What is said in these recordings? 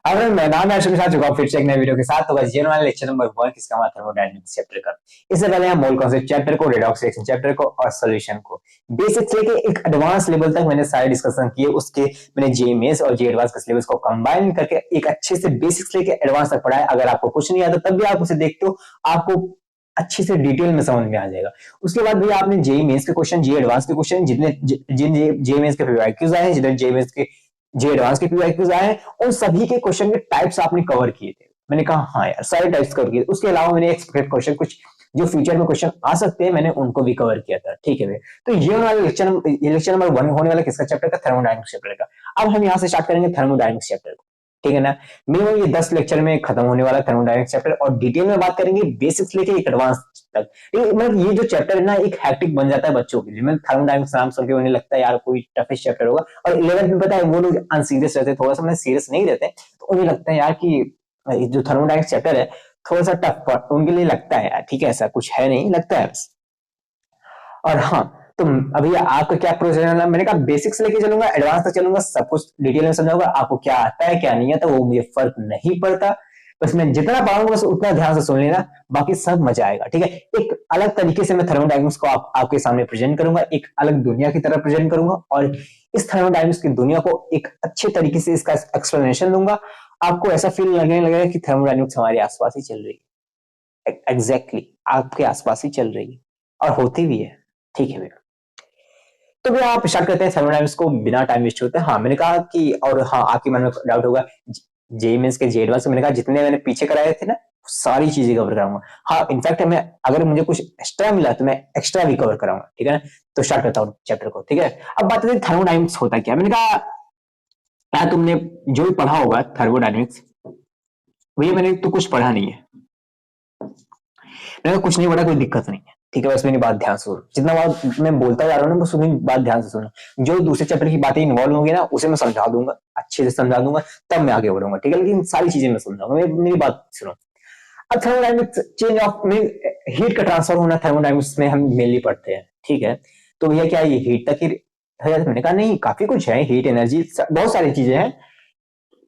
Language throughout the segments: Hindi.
अगर मैं नाम यार के साथ चुका हूँ फिर से एक नए वीडियो के साथ। तो बस ये वाला लेक्चर नंबर 1 किसका हमारा थर्मोडायनेमिक्स चैप्टर का। इससे पहले हम मोल कॉन्सेप्ट चैप्टर को, रेडॉक्स रिएक्शन चैप्टर को और सॉल्यूशन को बेसिक से लेके एक एडवांस लेवल तक मैंने सारे डिस्कशन किए। उसके मैंने जेएमएस और जे एडवांस के सिलेबस को कंबाइन करके एक अच्छे से बेसिक्स लेके एडवांस तक पढ़ाया। अगर आपको कुछ नहीं आता तब भी आप उसे देखते हो, आपको अच्छे से डिटेल में समझ में आ जाएगा। उसके बाद भी आपने जेई मेंस के क्वेश्चन, जे एडवांस के क्वेश्चन, जितने जिन जे मेंस के पीवाईक्यूज आए हैं, जितने जे मेंस के जे एडवांस के पीवाईक्यूज आए हैं, उन सभी के क्वेश्चन के टाइप्स आपने कवर किए थे। मैंने कहा हाँ यार सारे टाइप्स कवर किए। उसके अलावा मैंने एक्सपेक्टेड क्वेश्चन कुछ जो फ्यूचर में क्वेश्चन आ सकते हैं मैंने उनको भी कवर किया था। ठीक है भाई, तो ये वाला लेक्चर नंबर 1 होने वाला किसका चैप्टर का? थर्मोडायनेमिक्स चैप्टर का। अब हम यहाँ से स्टार्ट करेंगे थर्मोडायनेमिक्स चैप्टर को, ठीक है ना। मिनिमम ये 10 लेक्चर में खत्म होने वाला थर्मोडायनेमिक्स चैप्टर, और डिटेल में बात करेंगे बेसिक्स लेके एक एडवांस तक। मतलब ये जो चैप्टर है ना एक हैक्टिक बन जाता है बच्चों के लिए। मतलब थर्मोडायनेमिक्स नाम सुन के उन्हें लगता है यार कोई टफेस्ट चैप्टर होगा, और 11th में पता है वो लोग अनसीरियस रहते हैं, थोड़ा सा मतलब सीरियस नहीं रहते, तो उन्हें लगता है यार कि जो थर्मोडायनेमिक्स चैप्टर है थोड़ा सा टफ उनके लिए लगता है यार। ठीक है, ऐसा कुछ है नहीं, लगता है बस। और हाँ, तो अभी आपका क्या प्रोसेस है? मैंने कहा बेसिक्स लेके चलूंगा, एडवांस तक चलूंगा, सब कुछ डिटेल में समझाऊंगा। आपको क्या आता है क्या नहीं आता वो मुझे फर्क नहीं पड़ता, बस मैं जितना पढ़ाऊंगा बस उतना ध्यान से सुन लेना, बाकी सब मजा आएगा। ठीक है, एक अलग तरीके से मैं थर्मोडायनेमिक्स को आपके सामने प्रेजेंट करूंगा, एक अलग दुनिया की तरह प्रेजेंट करूंगा, और इस थर्मोडायनेमिक्स की दुनिया को एक अच्छे तरीके से इसका एक्सप्लेनेशन दूंगा। आपको ऐसा फील लगने लगेगा कि थर्मोडायनेमिक्स हमारे आसपास ही चल रही है। एग्जैक्टली आपके आसपास ही चल रही है, और होती भी है। ठीक है भैया, तो भैया आप स्टार्ट करते हैं थर्मोडायनेमिक्स को बिना टाइम वेस्ट होते हैं। हाँ मैंने कहा कि, और हाँ आपके मन में डाउट होगा जे मेंस के जे एडवांस, मैंने कहा जितने मैंने पीछे कराए थे ना सारी चीजें कवर कराऊंगा। हाँ इनफैक्ट मैं अगर मुझे कुछ एक्स्ट्रा मिला तो मैं एक्स्ट्रा भी कवर कराऊंगा। ठीक है ना, तो स्टार्ट करता हूँ चैप्टर को। ठीक है, अब बात करते हैं थर्मोडायनेमिक्स होता क्या। मैंने कहा यार तुमने जो भी पढ़ा होगा थर्मोडायनेमिक्स, भैया मैंने तो कुछ पढ़ा नहीं है। मैंने कुछ नहीं पढ़ा, कोई दिक्कत नहीं है। ठीक है, बस मेरी बात ध्यान से सुनो, जितना बात मैं बोलता जा रहा हूँ ना बस उतनी बात ध्यान से सुनो। जो दूसरे चैप्टर की बातें इन्वॉल्व होंगी ना उसे मैं समझा दूंगा, अच्छे से समझा दूंगा, तब मैं आगे बढ़ूंगा। ठीक है, लेकिन सारी चीजें मैं समझाऊंगा, मेरी बात सुनो। अब थर्मोडायनेमिक्स चेंज ऑफ में हीट का ट्रांसफर होना थर्मोडायनेमिक्स में हम मेनली पढ़ते हैं। ठीक है, तो भैया क्या ये हीट तक ही है? मैंने कहा नहीं, काफी कुछ है, हीट एनर्जी बहुत सारी चीजें हैं,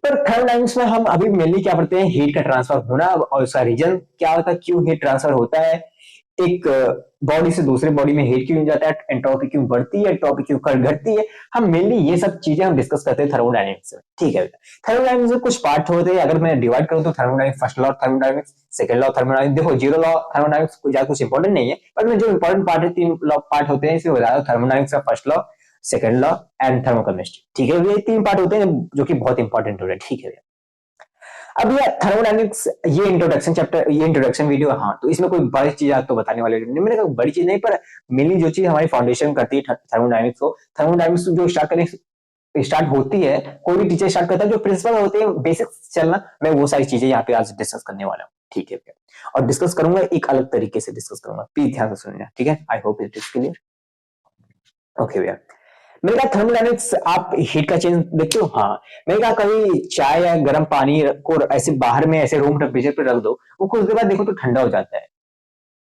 पर थर्मोडायनेमिक्स में हम अभी मेनली क्या पढ़ते हैं? हीट का ट्रांसफर होना और उसका रीजन क्या होता है, क्यों हीट ट्रांसफर होता है, एक बॉडी से दूसरे बॉडी में हीट क्यों जाता है, एंट्रोपी क्यों बढ़ती है, एंट्रोपी क्यों घटती है। हम मेनली ये सब चीजें हम डिस्कस करते हैं थर्मोडायनेमिक्स में। ठीक है, थर्मोडायनेमिक्स में कुछ पार्ट होते हैं, अगर मैं डिवाइड करूं तो thermodynamics first law thermodynamics, second law thermodynamics. देखो जीरो लॉ थर्मोडायनेमिक्स कोई ज्यादा कुछ इंपॉर्टेंट नहीं है, पर मैं जो इंपॉर्टेंट पार्ट है 3 लॉ पार्ट होते हैं इसे बता दो। थर्मोडायनेमिक्स का first law, second law and thermochemistry. ठीक है, ये 3 पार्ट होते हैं जो कि बहुत इंपॉर्टेंट होते हैं। ठीक है, अब ये थर्मोडायनेमिक्स ये इंट्रोडक्शन चैप्टर, ये इंट्रोडक्शन वीडियो, हाँ तो इसमें कोई बड़ी चीज आपको बताने वाले नहीं। मैंने कहा बड़ी चीज नहीं, पर मेनली जो चीज हमारी फाउंडेशन करती है थर्मोडायनेमिक्स को, थर्मोडायनेमिक्स जो स्टार्ट होती है, कोई भी टीचर स्टार्ट करता है, जो प्रिंसिपल होते हैं बेसिक्स चलना, मैं वो सारी चीजें यहाँ पे आज डिस्कस करने वाला हूँ। ठीक है, और डिस्कस करूंगा एक अलग तरीके से डिस्कस करूंगा, प्लीज ध्यान से सुनना। ठीक है, I hope it is clear. Okay भैया, मैंने कहा थर्मोडायनेमिक्स आप हीट का चेंज देखते हो। हाँ, मैंने कहा कभी चाय या गर्म पानी को ऐसे बाहर में ऐसे रूम टेम्परेचर पे रख दो, वो कुछ देर बाद देखो तो ठंडा हो जाता है।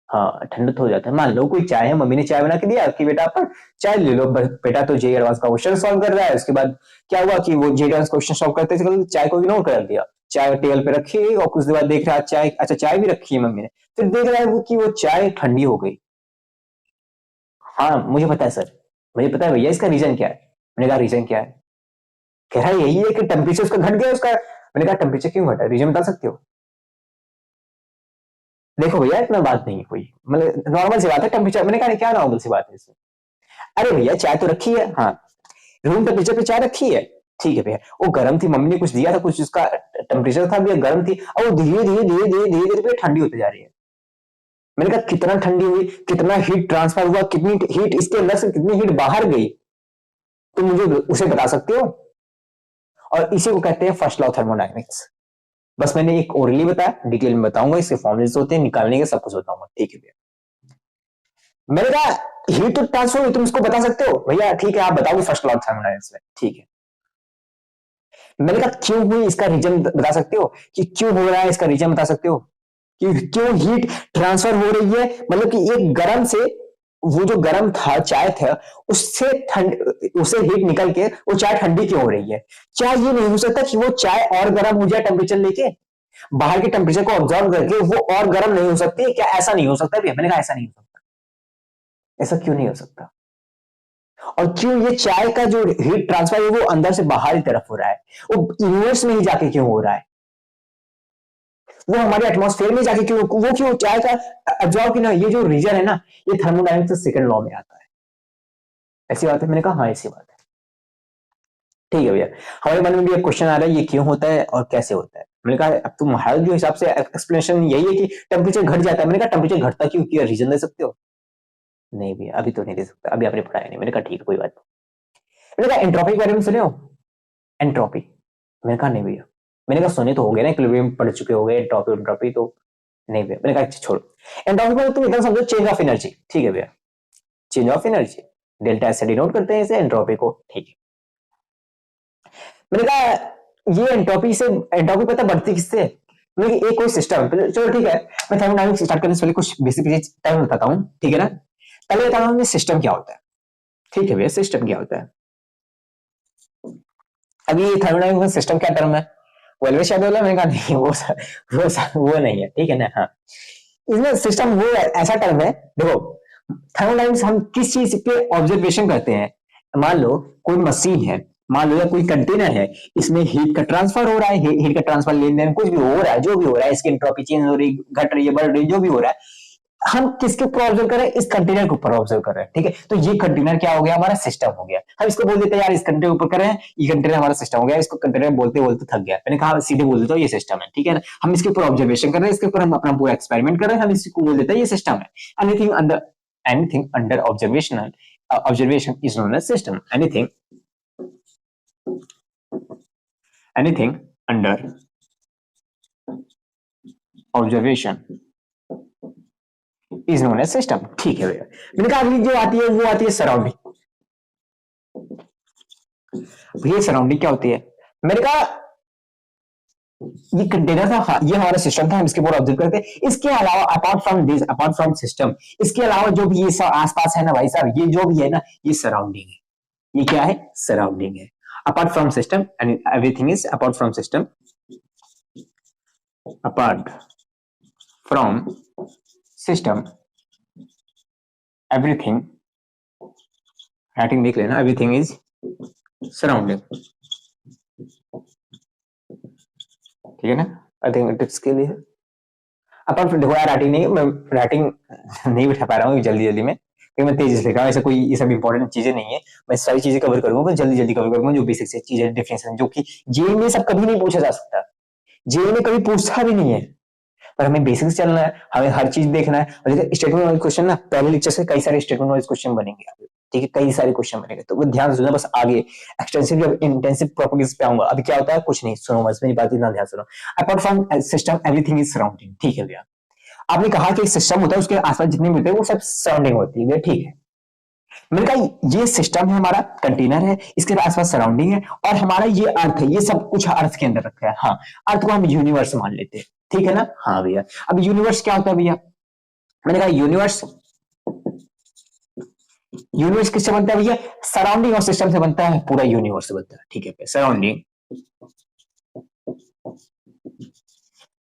हाँ ठंडा तो हो जाता है। मान लो कोई चाय है, मम्मी ने चाय बना के दिया कि बेटा पर चाय ले लो, बेटा तो जे एडवांस का क्वेश्चन सॉल्व कर रहा है। उसके बाद क्या हुआ कि वो जे एडवांस क्वेश्चन सॉल्व करते चाय को इग्नोर कर दिया, चाय टेबल पे रखी, और कुछ देर बाद देख रहा है चाय, अच्छा चाय भी रखी है मम्मी ने, फिर देख रहा है वो कि वो चाय ठंडी हो गई। हाँ मुझे पता है सर, मुझे पता है भैया, इसका रीजन क्या है? मैंने कहा रीजन क्या है? कह रहा है यही है कि टेम्परेचर उसका घट गया उसका। मैंने कहा टेम्परेचर क्यों घटा, रीजन बता सकते हो? देखो भैया इतना बात नहीं है कोई, मतलब नॉर्मल सी बात है टेम्परेचर। मैंने कहा क्या नॉर्मल सी बात है इसमें? अरे भैया चाय तो रखी है, हाँ रूम टेम्परेचर पे चाय रखी है, ठीक है भैया, वो गर्म थी, मम्मी ने कुछ दिया था, कुछ उसका टेम्परेचर था भैया गर्म थी, और वो धीरे धीरे धीरे धीरे धीरे धीरे ठंडी होती जा रही है। मैंने कहा कितना ठंडी हुई, कितना हीट ट्रांसफर हुआ, कितनी हीट इसके अंदर से कितनी हीट बाहर गई, तुम मुझे उसे बता सकते हो? और इसी को कहते हैं फर्स्ट लॉ थर्मोडायनेमिक्स। बस मैंने एक ओरली बताया, डिटेल में बताऊंगा, इसके फॉर्मुलेस होते हैं, निकालने के सब कुछ बताऊंगा। ठीक है भैया, मैंने कहा हीट तो ट्रांसफर हुई, तुम इसको बता सकते हो भैया? ठीक है आप बताओगे फर्स्ट लॉ थर्मोडायनेमिक्स में। ठीक है, मैंने कहा क्यों हुई इसका रीजन बता सकते हो, कि क्यों हो रहा है इसका रीजन बता सकते हो, कि क्यों हीट ट्रांसफर हो रही है, मतलब कि एक गर्म से वो जो गर्म था चाय था उससे उसे हीट निकल के वो चाय ठंडी क्यों हो रही है? क्या ये नहीं हो सकता कि वो चाय और गर्म हो जाए टेम्परेचर लेके, बाहर के टेम्परेचर को ऑब्जॉर्व करके वो और गर्म नहीं हो सकती? क्या ऐसा नहीं हो सकता भैया? मैंने कहा ऐसा नहीं हो सकता। ऐसा क्यों नहीं हो सकता? और क्यों ये चाय का जो हीट ट्रांसफर है वो अंदर से बाहर की तरफ हो रहा है, वो यूनिवर्स में ही जाके क्यों हो रहा है? वो हमारे एटमॉस्फेयर में जाके क्यों, वो क्यों चाय का एब्जॉर्ब क्यों ना? ये जो रीजन है ना, ये थर्मोडायनेमिक्स सेकंड लॉ में आता है। ऐसी बात है? मैंने कहा हाँ ऐसी बात है। ठीक है भैया, हमारे मन में भी एक क्वेश्चन आ रहा है ये क्यों होता है और कैसे होता है। मैंने कहा अब तुम्हारे जो हिसाब से एक्सप्लेनेशन यही है कि टेम्परेचर घट जाता है। मैंने कहा टेम्परेचर घटता क्यों, क्या रीजन दे सकते हो? नहीं भैया अभी तो नहीं दे सकता, अभी आपने पढ़ाया नहीं। मैंने कहा ठीक है कोई बात नहीं। मैंने कहा एंट्रोपी के बारे में सुने हो? एंट्रोपी? मैंने कहा नहीं भैया। मैंने कहा सुने तो हो गए ना, इक्विलिब्रियम पढ़ चुके हो गए, एंट्रोपी एंट्रोपी तो नहीं भैया। मैंने कहा अच्छा छोड़ो, एंट्रोपी को तुम एकदम समझो चेंज ऑफ एनर्जी। ठीक है भैया, change of energy, delta S से डिनोट करते हैं इसे एंट्रोपी को। ठीक है, मैंने कहा ये एंट्रोपी से, एंट्रोपी पता बढ़ती किससे? मैंने एक कोई सिस्टम, चलो ठीक है, मैं थर्मोडायनामिक्स स्टार्ट करने से पहले कुछ बेसिक टाइम बताता हूँ, ठीक है ना? पहले बताता हूँ सिस्टम क्या होता है। ठीक है भैया, सिस्टम क्या होता है? अभी थर्मोडायनामिक्स में सिस्टम क्या टर्म है? वेलवे शैडो वाला? मैंने कहा नहीं, वो नहीं है, ठीक है ना? हाँ, इसमें सिस्टम वो ऐसा टर्म है, देखो थर्मोडायनामिक्स हम किस चीज पे ऑब्जर्वेशन करते हैं? मान लो कोई मशीन है, मान लो या कोई कंटेनर है, इसमें हीट का ट्रांसफर हो रहा है, हीट का ट्रांसफर लेन देन कुछ भी हो रहा है, जो भी हो रहा है, इसकी एंट्रोपी चेंज हो रही, घट रही है, बढ़ रही है, जो भी हो रहा है, हम किसके ऊपर ऑब्जर्व कर रहे हैं? इस कंटेनर के ऊपर ऑब्जर्व कर रहे हैं। ठीक है, तो ये कंटेनर क्या हो गया? हमारा सिस्टम हो गया। हम इसको बोल देते हैं यार इस कंटेनर ऊपर कर रहे हैं, ये कंटेनर हमारा सिस्टम हो गया। इसको कंटेनर बोलते बोलते थक गया, मैंने कहा सीधे बोल देता हूँ ये सिस्टम है। ठीक है ना, हम इसके ऊपर ऑब्जर्वेशन कर रहे हैं, इसके ऊपर हम अपना पूरा एक्सपेरिमेंट कर रहे हैं, हम इसको बोल देते हैं ये सिस्टम है। Anything under observation is known as system. Anything under observation is known as system. ठीक है भैया, मैंने कहा अगली जो आती है वो आती है सराउंडिंग। भैया सराउंडिंग क्या होती है? मैंने कहा ये कंटेनर था, हाँ, ये हमारा सिस्टम था, हम इसके ऊपर ऑब्जर्व करते हैं। इसके अलावा apart from this, apart from system, इसके अलावा जो भी ये सब आसपास है ना भाई साहब, ये जो भी है ना, ये सराउंडिंग है। ये क्या है? सराउंडिंग है। Apart from system and everything is apart from system, apart from system everything, writing देख लेना, एवरीथिंग इज सराउंडिंग। ठीक है ना? आई थिंक टिप्स के लिए अपार्ट फ्रॉम, देखो यार राइटिंग नहीं, मैं राइटिंग नहीं बिठा पा रहा हूँ जल्दी जल्दी में, क्योंकि मैं तेजी से लिख रहा हूँ। ऐसा कोई ये सब इंपॉर्टेंट चीजें नहीं है, मैं सारी चीजें कवर करूंगा, मैं जल्दी जल्दी कवर करूंगा जो बेसिक से चीजें, डिफरेंस जो कि जेई में सब कभी नहीं पूछा जा सकता, जेई में कभी पूछा भी नहीं है, पर हमें बेसिक से चलना है, हमें हर चीज देखना है। और स्टेटमेंट वाइज क्वेश्चन ना पहले लेक्चर से कई सारे स्टेटमेंट वाइज क्वेश्चन बनेंगे। ठीक है, कई सारे क्वेश्चन बनेंगे, तो ध्यान से सुनना। बस आगे एक्सटेंसिव जब इंटेंसिव प्रॉपर्टीज पे आऊंगा, अभी क्या होता है कुछ नहीं, सुनो बस मेरी बात, इतना ध्यान सुनो। Apart from system everything is surrounding. ठीक है भैया, आपने कहा कि एक सिस्टम होता है, उसके आसपास जितने भी होते हैं वो सब सराउंडिंग होती है। ठीक है, मैंने कहा ये सिस्टम है, हमारा कंटेनर है, इसके आसपास सराउंडिंग है, और हमारा ये अर्थ है, ये सब कुछ अर्थ के अंदर रखा है। हाँ, अर्थ को हम यूनिवर्स मान लेते हैं। ठीक है ना? हाँ भैया, अब यूनिवर्स क्या होता है भैया? मैंने कहा यूनिवर्स, यूनिवर्स किससे बनता है भैया? सराउंडिंग और सिस्टम से बनता है, पूरा यूनिवर्स से बनता है। ठीक है, सराउंडिंग,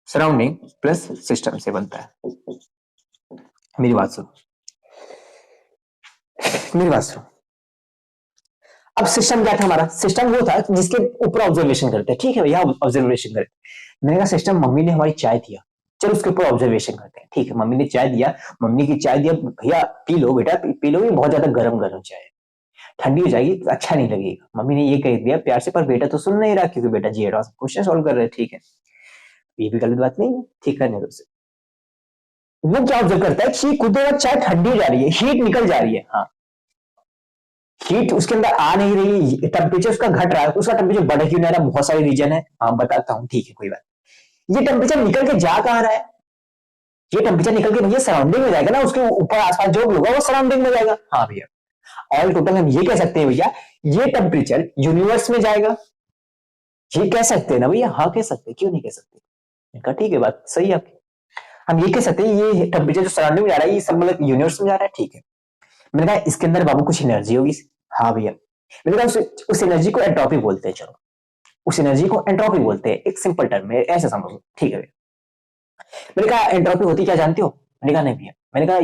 सराउंडिंग प्लस सिस्टम से बनता है। मेरी बात सुनो, मेरी बात सुनो। अब सिस्टम क्या था हमारा? सिस्टम वो था जिसके ऊपर ऑब्जर्वेशन करते हैं। ठीक है भैया, ऑब्जर्वेशन करते। मैंने कहा सिस्टम, मम्मी ने हमारी चाय दिया, चलो उसके ऊपर ऑब्जर्वेशन करते हैं। ठीक है, मम्मी ने चाय दिया, मम्मी की चाय दिया, भैया पी लो बेटा, पी लो, ये बहुत ज्यादा गरम गरम चाय है, ठंडी हो जाएगी तो अच्छा नहीं लगेगा। मम्मी ने ये कह दिया प्यार से, पर बेटा तो सुन नहीं रहा, क्योंकि बेटा जी एडवांस क्वेश्चन सॉल्व कर रहे हैं। ठीक है, ये भी गलत बात नहीं है, ठीक करने दो उसे। वो क्या ऑब्जर्व करता है कि खुद चाय ठंडी जा रही है, हीट निकल जा रही है। हाँ, हीट उसके अंदर आ नहीं रही, टेम्परेचर उसका घट रहा है, उसका टेम्परेचर बढ़ क्यों नहीं रहा? बहुत सारे रीजन है, हाँ बताता हूँ। ठीक है, कोई बात। ये टेम्परेचर निकल के जा कहां रहा है? ये टेम्परेचर निकल के भैया सराउंडिंग में जाएगा ना, उसके ऊपर आसपास जो भी होगा वो सराउंडिंग में जाएगा। हाँ भैया, ऑल टोटल हम ये कह सकते हैं भैया, ये टेम्परेचर यूनिवर्स में जाएगा। ये कह सकते हैं ना भैया? हाँ कह सकते हैं, क्यों नहीं कह सकते? इनका ठीक है, बात सही है आपकी। हम ये कह सकते हैं ये टेम्परेचर जो सराउंडिंग में जा रहा है, ये सब मतलब यूनिवर्स में जा रहा है। ठीक है, मैंने कहा इसके अंदर बाबू कुछ एनर्जी होगी। हाँ भैया। मैंने कहा उस एनर्जी को एंट्रोपी बोलते हैं। चलो उस एनर्जी को एंट्रोपी बोलते हैं, एक सिंपल टर्म में ऐसे समझो, ठीक है भैया। मैंने कहा एंट्रोपी होती क्या जानते हो? मैंने कहा नहीं भैया। मैंने कहा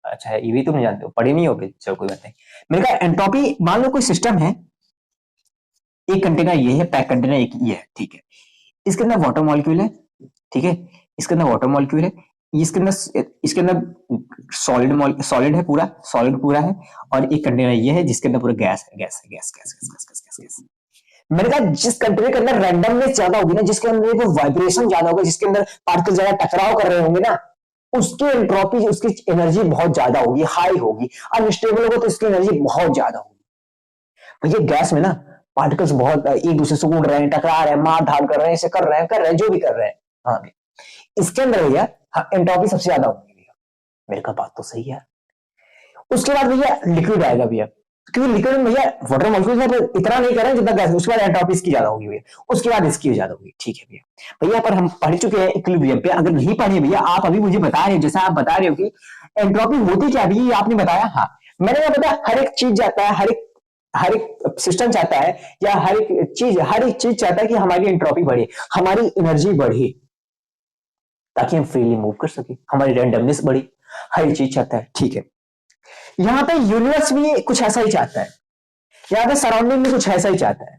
अच्छा ये भी तुम नहीं जानते हो, पढ़े नहीं होगे, चलो कोई बात नहीं। मैंने कहा एंट्रोपी, मान लो कोई सिस्टम है, एक कंटेनर ये है, पैक कंटेनर एक ये है, ठीक है। इसके अंदर वाटर मॉलिक्यूल है, ठीक है, इसके अंदर वाटर मॉलिक्यूल है, इसके अंदर सॉलिड है, पूरा सॉलिड पूरा है, और एक कंटेनर ये है जिसके अंदर पूरा गैस है, गैस है, gas gas gas gas gas gas gas. मैंने कहा जिस कंटेनर के अंदर रैंडमनेस ज्यादा होगी ना, जिसके अंदर वाइब्रेशन ज्यादा होगा, जिसके अंदर पार्टिकल ज्यादा टकराव कर रहे होंगे ना, उसकी एंट्रोपी, उसकी एनर्जी बहुत ज्यादा होगी, हाई होगी। अनस्टेबल होगा तो इसकी एनर्जी बहुत ज्यादा होगी। भैया गैस में ना पार्टिकल्स बहुत एक दूसरे से उड़ रहे हैं, टकरा रहे हैं, मार धाड़ कर रहे हैं, ऐसे कर रहे हैं जो भी कर रहे हैं। हाँ इसके अंदर भैया एंट्रोपी सबसे ज्यादा होगी भैया। मेरे का बात तो सही है। उसके बाद भैया लिक्विड आएगा भैया, क्योंकि लिक्विड में भैया वाटर मॉलिक्यूल इतना नहीं कर रहे हैं जितना गैस। उसके बाद एंट्रोपी इसकी ज्यादा होगी भैया, उसके बाद इसकी ज्यादा होगी, ठीक है भैया। भैया पर हम पढ़ चुके हैं इक्विलिब्रियम पे, अगर नहीं पढ़े भैया आप अभी मुझे बता रहे हो, जैसा आप बता रहे हो कि एंट्रोपी होती क्या भैया, ये आपने बताया। हाँ मैंने क्या बताया, हर एक चीज जाता है, हर एक सिस्टम चाहता है, या हर एक चीज चाहता है कि हमारी एंट्रोपी बढ़े, हमारी एनर्जी बढ़े, ताकि हम फ्रीली मूव कर सके, हमारी रैंडमनेस बढ़े, हर एक चीज चाहता है, ठीक है। यहां पे यूनिवर्स भी कुछ ऐसा ही चाहता है, यहां पे सराउंडिंग भी कुछ ऐसा ही चाहता है,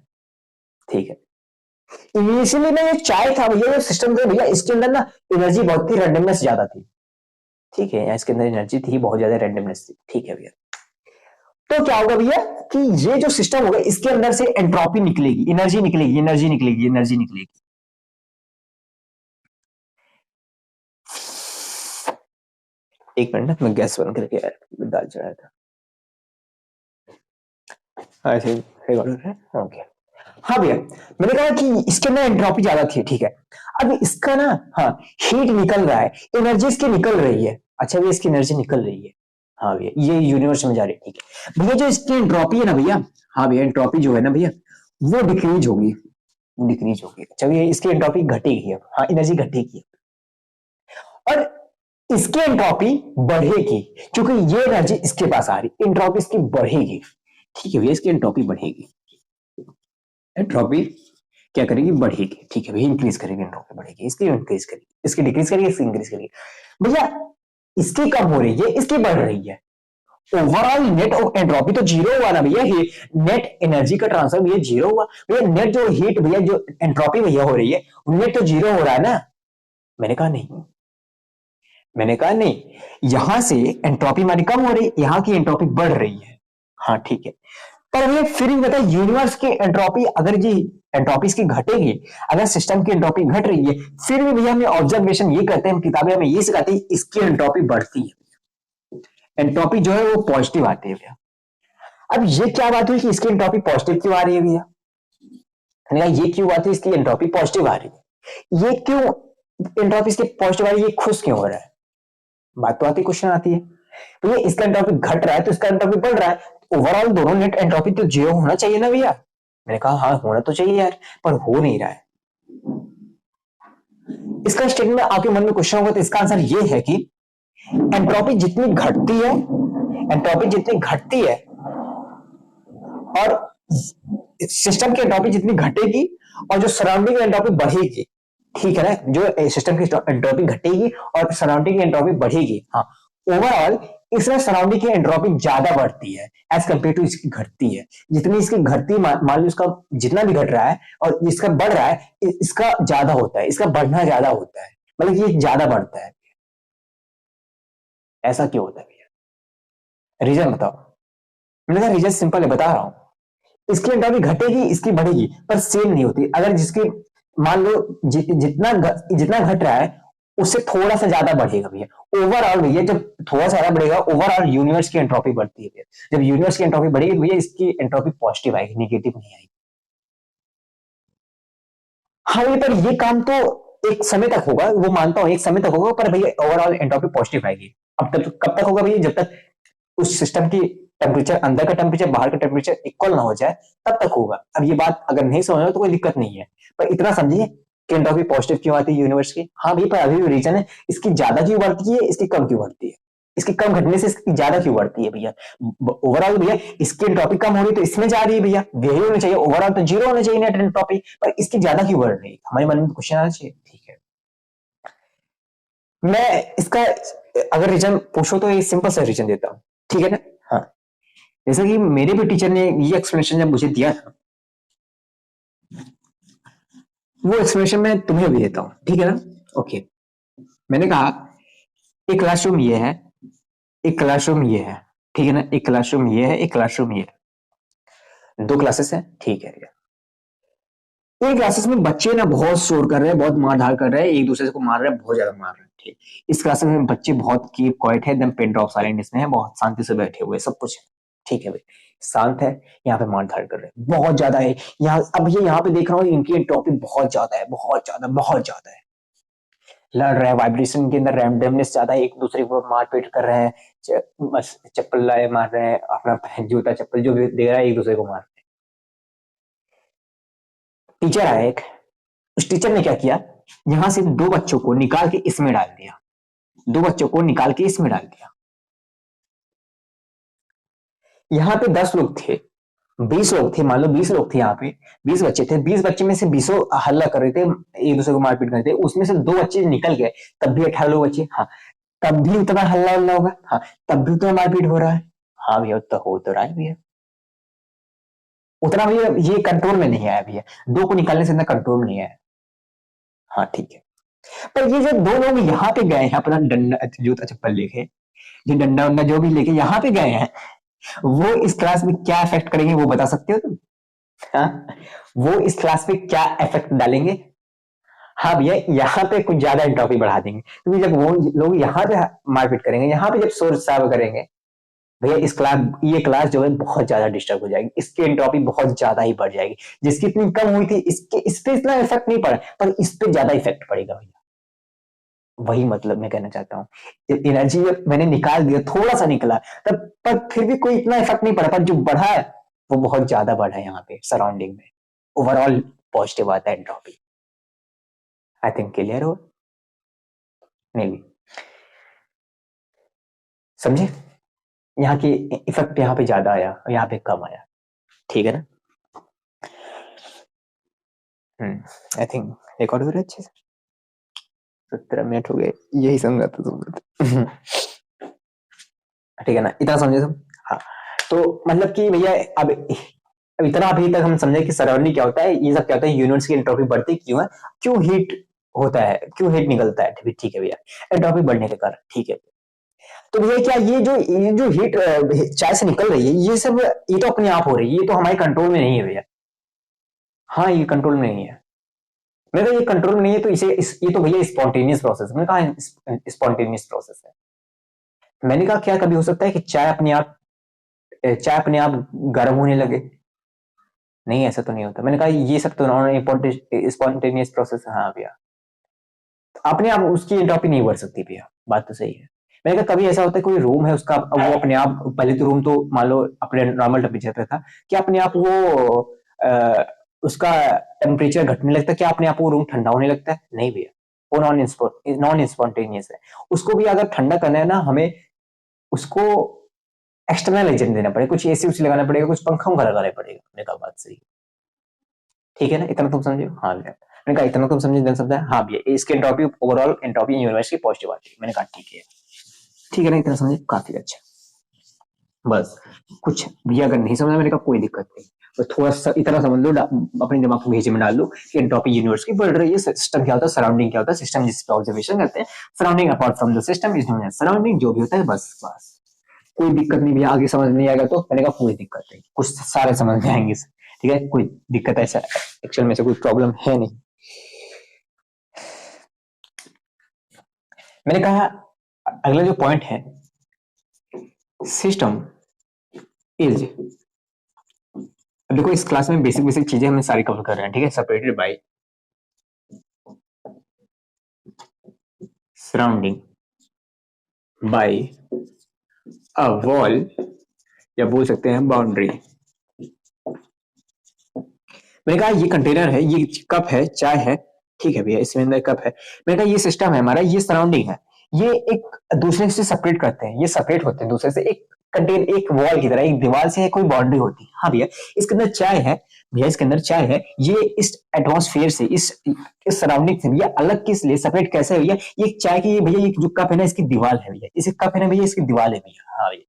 ठीक है। इनिशियली में ये चाय था भैया, जो सिस्टम था भैया, इसके अंदर ना एनर्जी बहुत थी, रैंडमनेस ज्यादा थी, ठीक है। इसके अंदर एनर्जी थी बहुत ज्यादा, रैंडमनेस थी, ठीक है भैया। तो क्या होगा भैया कि ये जो सिस्टम होगा इसके अंदर से एंट्रोपी निकलेगी, एनर्जी निकलेगी, एनर्जी निकलेगी, एनर्जी निकलेगी। एक मिनट ना, मैं गैस बंद करके दाल चढ़ाया था। ऐसे ओके। हाँ भैया मैंने कहा कि इसके अंदर एंट्रोपी ज्यादा थी, ठीक है। अब इसका ना, हाँ हीट निकल रहा है, एनर्जी इसकी निकल रही है। अच्छा भैया इसकी एनर्जी निकल रही है, हाँ भैया ये यूनिवर्स में जा रही है, ठीक है भैया। जो इसकी एंट्रोपी है ना भैया, हाँ भैया एंट्रोपी जो है ना भैया, वो डिक्रीज होगी, डिक्रीज होगी। अच्छा भैया इसकी एंट्रोपी घटेगी, हाँ एनर्जी घटेगी, और इसकी एंट्रोपी बढ़ेगी, क्योंकि ये एनर्जी इसके पास आ रही, एंट्रोपी इसकी बढ़ेगी, ठीक है भैया। इसकी एंट्रोपी बढ़ेगी, एंट्रोपी क्या करेगी, बढ़ेगी, ठीक है भैया। इंक्रीज करेगी, एंट्रोपी बढ़ेगी, इसकी इंक्रीज करेगी, इसकी डिक्रीज करेगी, इसकी इंक्रीज करेगी भैया। इसकी कम हो रही है, इसकी बढ़ रही है। ओवरऑल नेट ऑफ एंट्रोपी तो जीरो हुआ ना भैया, नेट एनर्जी का ट्रांसफर भैया जीरो हुआ भैया। नेट जो हीट भैया, जो एंट्रोपी भैया हो रही है, नेट तो जीरो हो रहा है ना। मैंने कहा नहीं, मैंने कहा नहीं, यहां से एंट्रोपी हमारी कम हो रही है, यहां की एंट्रोपी बढ़ रही है, हाँ ठीक है। पर ये फिर भी बता, यूनिवर्स की एंट्रोपी अगर जी एंट्रोपी इसकी घटेगी, अगर सिस्टम की एंट्रोपी घट रही है, फिर भी भैया हमें ऑब्जर्वेशन ये करते हैं, किताबें हमें ये सिखाती है इसकी एंट्रोपी बढ़ती है, एंट्रोपी जो है वो पॉजिटिव आती है भैया। अब ये क्या बात हुई कि इसकी एंट्रोपी पॉजिटिव क्यों आ रही है भैया? ये क्यों बात है, इसकी एंट्रोपी पॉजिटिव आ रही है, ये क्यों एंट्रोपी इसकी पॉजिटिव आ रही है, ये खुश क्यों हो रहा है? बात तो आती, क्वेश्चन आती है भैया। इसका एंट्रोपी घट रहा है तो इसका एंट्रोपी बढ़ रहा है, ओवरऑल दोनों नेट एंट्रोपी तो जीरो होना चाहिए ना भैया। मैंने कहा हाँ होना तो चाहिए यार, पर हो नहीं रहा है। इसका स्टेटमेंट आपके मन में क्वेश्चन होगा, तो इसका आंसर ये है कि एंट्रोपी जितनी घटती है, एंट्रोपी जितनी घटती है, और सिस्टम की एंट्रोपी जितनी घटेगी, और जो सराउंडिंग एंट्रोपी बढ़ेगी, ठीक है ना, जो सिस्टम की एंट्रोपी घटेगी और सराउंडिंग की एंट्रोपी बढ़ेगी, हाँ ओवरऑल इसमें सराउंडिंग की एंट्रोपी ज्यादा बढ़ती है एज कंपेयर टू इसकी घटती है। जितनी इसकी घटती, मान लो इसका जितना भी घट रहा है और इसका बढ़ रहा है, इसका ज्यादा होता है, इसका बढ़ना ज्यादा होता है, मतलब ये ज्यादा बढ़ता है। ऐसा क्यों होता है भैया, रीजन बताओ। मैंने कहा रीजन सिंपल है, बता रहा हूं। इसकी एंट्रोपी घटेगी, इसकी बढ़ेगी, पर सेम नहीं होती। अगर जिसकी मान लो जितना घट रहा है उससे थोड़ा सा ज्यादा बढ़ेगा भैया, ओवरऑल भैया जब थोड़ा सा ज्यादा बढ़ेगा, ओवरऑल यूनिवर्स की एंट्रोपी बढ़ती है भैया। जब यूनिवर्स की एंट्रोपी बढ़ेगी भैया, इसकी एंट्रोपी पॉजिटिव आएगी, नेगेटिव नहीं आएगी। हाँ भैया, पर ये काम तो एक समय तक होगा, वो मानता हूं एक समय तक होगा, पर भैया ओवरऑल एंट्रोपी पॉजिटिव आएगी। अब तक कब तक होगा भैया, जब तक उस सिस्टम की टेम्परेचर, अंदर का टेम्परेचर बाहर का टेम्परेचर इक्वल ना हो जाए, तब तक होगा। अब ये बात अगर नहीं समझ तो कोई दिक्कत नहीं है, पर इतना समझिए कि एंट्रोपी पॉजिटिव क्यों आती है यूनिवर्स की। हाँ भैया, पर अभी भी रीजन है, इसकी ज्यादा क्यों बढ़ती है, इसकी कम क्यों बढ़ती है। इसकी कम घटने से इसकी ज्यादा क्यों बढ़ती है भैया? ओवरऑल भैया इसकी एंट्रोपी कम हो रही है तो इसमें जा रही है भैया, वही होना चाहिए, ओवरऑल तो जीरो होना चाहिए नेट एंट्रोपी, पर इसकी ज्यादा क्यों बढ़ रही है? हमारे मन में क्वेश्चन आना चाहिए। ठीक है, मैं इसका अगर रीजन पूछो तो ये सिंपल सा रीजन देता हूँ, ठीक है ना। हाँ, जैसे कि मेरे भी टीचर ने ये एक्सप्लेनेशन जब मुझे दिया था, वो एक्सप्लेनेशन मैं तुम्हें भी देता हूँ, ठीक है ना। ओके, मैंने कहा एक क्लासरूम ये है, एक क्लासरूम ये है, ठीक है ना, एक क्लासरूम ये है, एक क्लासरूम ये है, दो क्लासेस है, ठीक है। इन क्लासेस में बच्चे ना बहुत शोर कर रहे हैं, बहुत मारधाड़ कर रहे हैं, एक दूसरे को मार रहे हैं, बहुत ज्यादा मार रहे हैं, ठीक। इस क्लास में बच्चे बहुत कीप क्वाइट है, एकदम पिन ड्रॉप साइलेंटनेस में है, बहुत शांति से बैठे हुए, सब कुछ है, ठीक है भाई, शांत है। यहाँ पे मारधाड़ कर रहे हैं बहुत ज्यादा है, यहाँ अब ये यहाँ पे देख रहा हूँ इनकी टॉपिक बहुत ज्यादा है, बहुत ज्यादा, बहुत ज्यादा है, लड़ रहे हैं, वाइब्रेशन के अंदर रैंडमनेस ज्यादा है, एक दूसरे को मारपीट कर रहे हैं, चप्पल लाए मार रहे हैं, अपना जूता चप्पल जो भी दे रहा है एक दूसरे को मार रहे हैं। टीचर आया एक, उस टीचर ने क्या किया, यहां से दो बच्चों को निकाल के इसमें डाल दिया, दो बच्चों को निकाल के इसमें डाल दिया। यहाँ पे 10 लोग थे, 20 लोग थे, मान लो 20 लोग थे, यहाँ पे 20 बच्चे थे, 20 बच्चे में से 20 हल्ला कर रहे थे, एक दूसरे को मारपीट कर रहे थे, उसमें से दो बच्चे निकल गए, तब भी 18 लोग बचे। हाँ, तब भी उतना हल्ला उल्ला होगा, हाँ, तब भी उतना मारपीट हो रहा है। हाँ भैया, उतना हो तो रहा है भैया, उतना भैया ये कंट्रोल में नहीं आया भैया, दो को निकालने से इतना कंट्रोल में नहीं आया। हाँ ठीक है, पर ये जो दो लोग यहाँ पे गए हैं अपना डंडा जूता चप्पल लेके, जो डंडा उंडा जो भी लेके यहाँ पे गए हैं, वो इस क्लास में क्या इफेक्ट करेंगे वो बता सकते हो तुम? हाँ, वो इस क्लास में क्या इफेक्ट डालेंगे? हाँ भैया, यहाँ पे कुछ ज्यादा एंट्रोपी बढ़ा देंगे, क्योंकि जब वो लोग यहाँ पे मारपीट करेंगे, यहाँ पे जब शोर शराबा करेंगे भैया, इस क्लास, ये क्लास जो है बहुत ज्यादा डिस्टर्ब हो जाएगी, इसकी एंट्रोपी बहुत ज्यादा ही बढ़ जाएगी, जिसकी इतनी कम हुई थी इसके इस पे इतना इफेक्ट नहीं पड़ा, पर इस पे ज्यादा इफेक्ट पड़ेगा भैया। वही मतलब मैं कहना चाहता हूँ, एनर्जी मैंने निकाल दिया, थोड़ा सा निकला तब, पर फिर भी कोई इतना इफेक्ट नहीं पड़ा, पर जो बढ़ा है वो बहुत ज्यादा बढ़ा है यहाँ पे सराउंडिंग में, ओवरऑल पॉजिटिव आता है एंट्रोपी। आई थिंक क्लियर हो, मे बी समझे, यहाँ की इफेक्ट यहाँ पे ज्यादा आया, यहाँ पे कम आया, ठीक है ना। आई थिंक रिकॉर्ड हो रहा है अच्छे से, 17 मिनट हो गए, यही समझा था तुम। ठीक है ना, इतना समझे तुम। हाँ, तो मतलब कि भैया अब इतना अभी तक हम समझे कि सराउंडिंग क्या होता है, ये सब क्या होता है, यूनिट्स की एंट्रोपी बढ़ती क्यों है, क्यों हीट होता है, क्यों हीट निकलता है, ठीक है भैया, एंट्रोपी बढ़ने के कारण, ठीक है। तो भैया क्या ये जो हीट चाय से निकल रही है, ये सब ये तो अपने आप हो रही है, ये तो हमारे कंट्रोल में नहीं है भैया। हाँ, ये कंट्रोल में नहीं है, मैं ये कंट्रोल में नहीं है, तो ये तो भैया स्पॉन्टेनियस प्रोसेस, मैंने कहा स्पॉन्टेनियस प्रोसेस है। मैंने कहा क्या कभी हो सकता है कि चाय अपने आप गर्म होने लगे? नहीं, ऐसा तो नहीं होता। मैंने कहा ये सब तो नॉन स्पॉन्टेनियस प्रोसेस है। हाँ भैया, अपने आप उसकी एंट्रोपी नहीं बढ़ सकती भैया, बात तो सही है। मैंने कहा कभी ऐसा होता है कोई रूम है उसका, वो अपने आप, पहले तो रूम तो मान लो अपने नॉर्मल टेम्परेचर पे था, क्या अपने आप वो उसका टेम्परेचर घटने लगता है, क्या अपने आप वो रूम ठंडा होने लगता है? नहीं भैया, वो नॉन स्पॉन्टेनियस है। उसको भी अगर ठंडा करना है ना, हमें उसको एक्सटर्नल एजेंट देना पड़ेगा, कुछ एसी उसी लगाना पड़ेगा, कुछ पंखा लगाना पड़ेगा। मैंने कहा बात सही, ठीक है ना, इतना तुम समझे? हाँ भैया, मैंने कहा इतना तुम समझे, देन समझा। हाँ भैया, इसकी एंट्रोपी, ओवरऑल एंट्रोपी यूनिवर्स की पॉजिटिव आती है। मैंने कहा ठीक है ना, इतना समझे, काफी अच्छा। बस कुछ भैया अगर नहीं समझा, मैंने कहा कोई दिक्कत नहीं, तो थोड़ा सा इतना समझ लो, अपने दिमाग को भेजे में डाल लो कि एंट्रोपी यूनिवर्स की बढ़ रही है, सिस्टम क्या होता है, सराउंडिंग क्या होता है, सिस्टम जिस पर ऑब्जर्वेशन करते हैं, surrounding apart from the system is known as surrounding, जो भी होता है, बस कोई दिक्कत नहीं भैया। आगे समझ नहीं आएगा तो मैंने कहा कोई दिक्कत नहीं, कुछ सारे समझ में आएंगे, ठीक है, कोई दिक्कत ऐसा एक्चुअल में से कोई प्रॉब्लम है नहीं। मैंने कहा अगला जो पॉइंट है, सिस्टम इज, देखो इस क्लास में बेसिक बेसिक चीजें हम सारी कवर कर रहे हैं, ठीक है, separated by surrounding by a wall, या बोल सकते हैं बाउंड्री। मैंने कहा ये कंटेनर है, ये कप है, चाय है, ठीक है भैया, इसमें अंदर कप है। मैंने कहा ये सिस्टम है हमारा, ये सराउंडिंग है, ये एक दूसरे से सेपरेट करते हैं, ये सेपरेट होते हैं दूसरे से, एक कंटेन एक वॉल की तरह, एक दीवार से कोई बाउंड्री होती है। हाँ भैया, इसके अंदर चाय है भैया, इसके अंदर चाय है, ये इस एटमॉस्फेयर से, इस सराउंडिंग से भैया अलग किस लिए, सेपरेट कैसे है भैया? ये चाय की भैया, ये जो कप है ना, इसकी दीवार है भैया, इस कप है ना भैया, इसकी दीवार है भैया। हाँ भैया,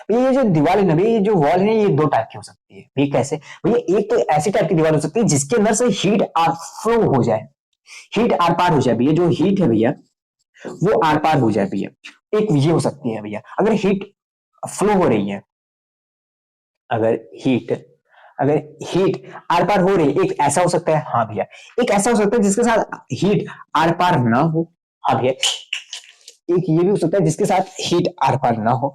भैया ये जो दीवार है ना भैया, ये जो वॉल है, ये दो टाइप की हो सकती है भैया। कैसे भैया? एक तो ऐसी टाइप की दीवार हो सकती है जिसके अंदर से हीट फ्लो हो जाए, हीट आर पार हो जाए भैया, जो हीट है भैया वो आर पार हो जाए भैया। एक ये हो सकती है भैया, अगर हीट फ्लो हो रही है, अगर हीट अगर हीट आर पार हो रही है, एक ऐसा हो सकता है। हाँ भैया, एक ऐसा हो सकता है जिसके साथ हीट आर पार ना हो। हाँ भैया, एक ये भी हो सकता है जिसके साथ हीट आर पार ना हो।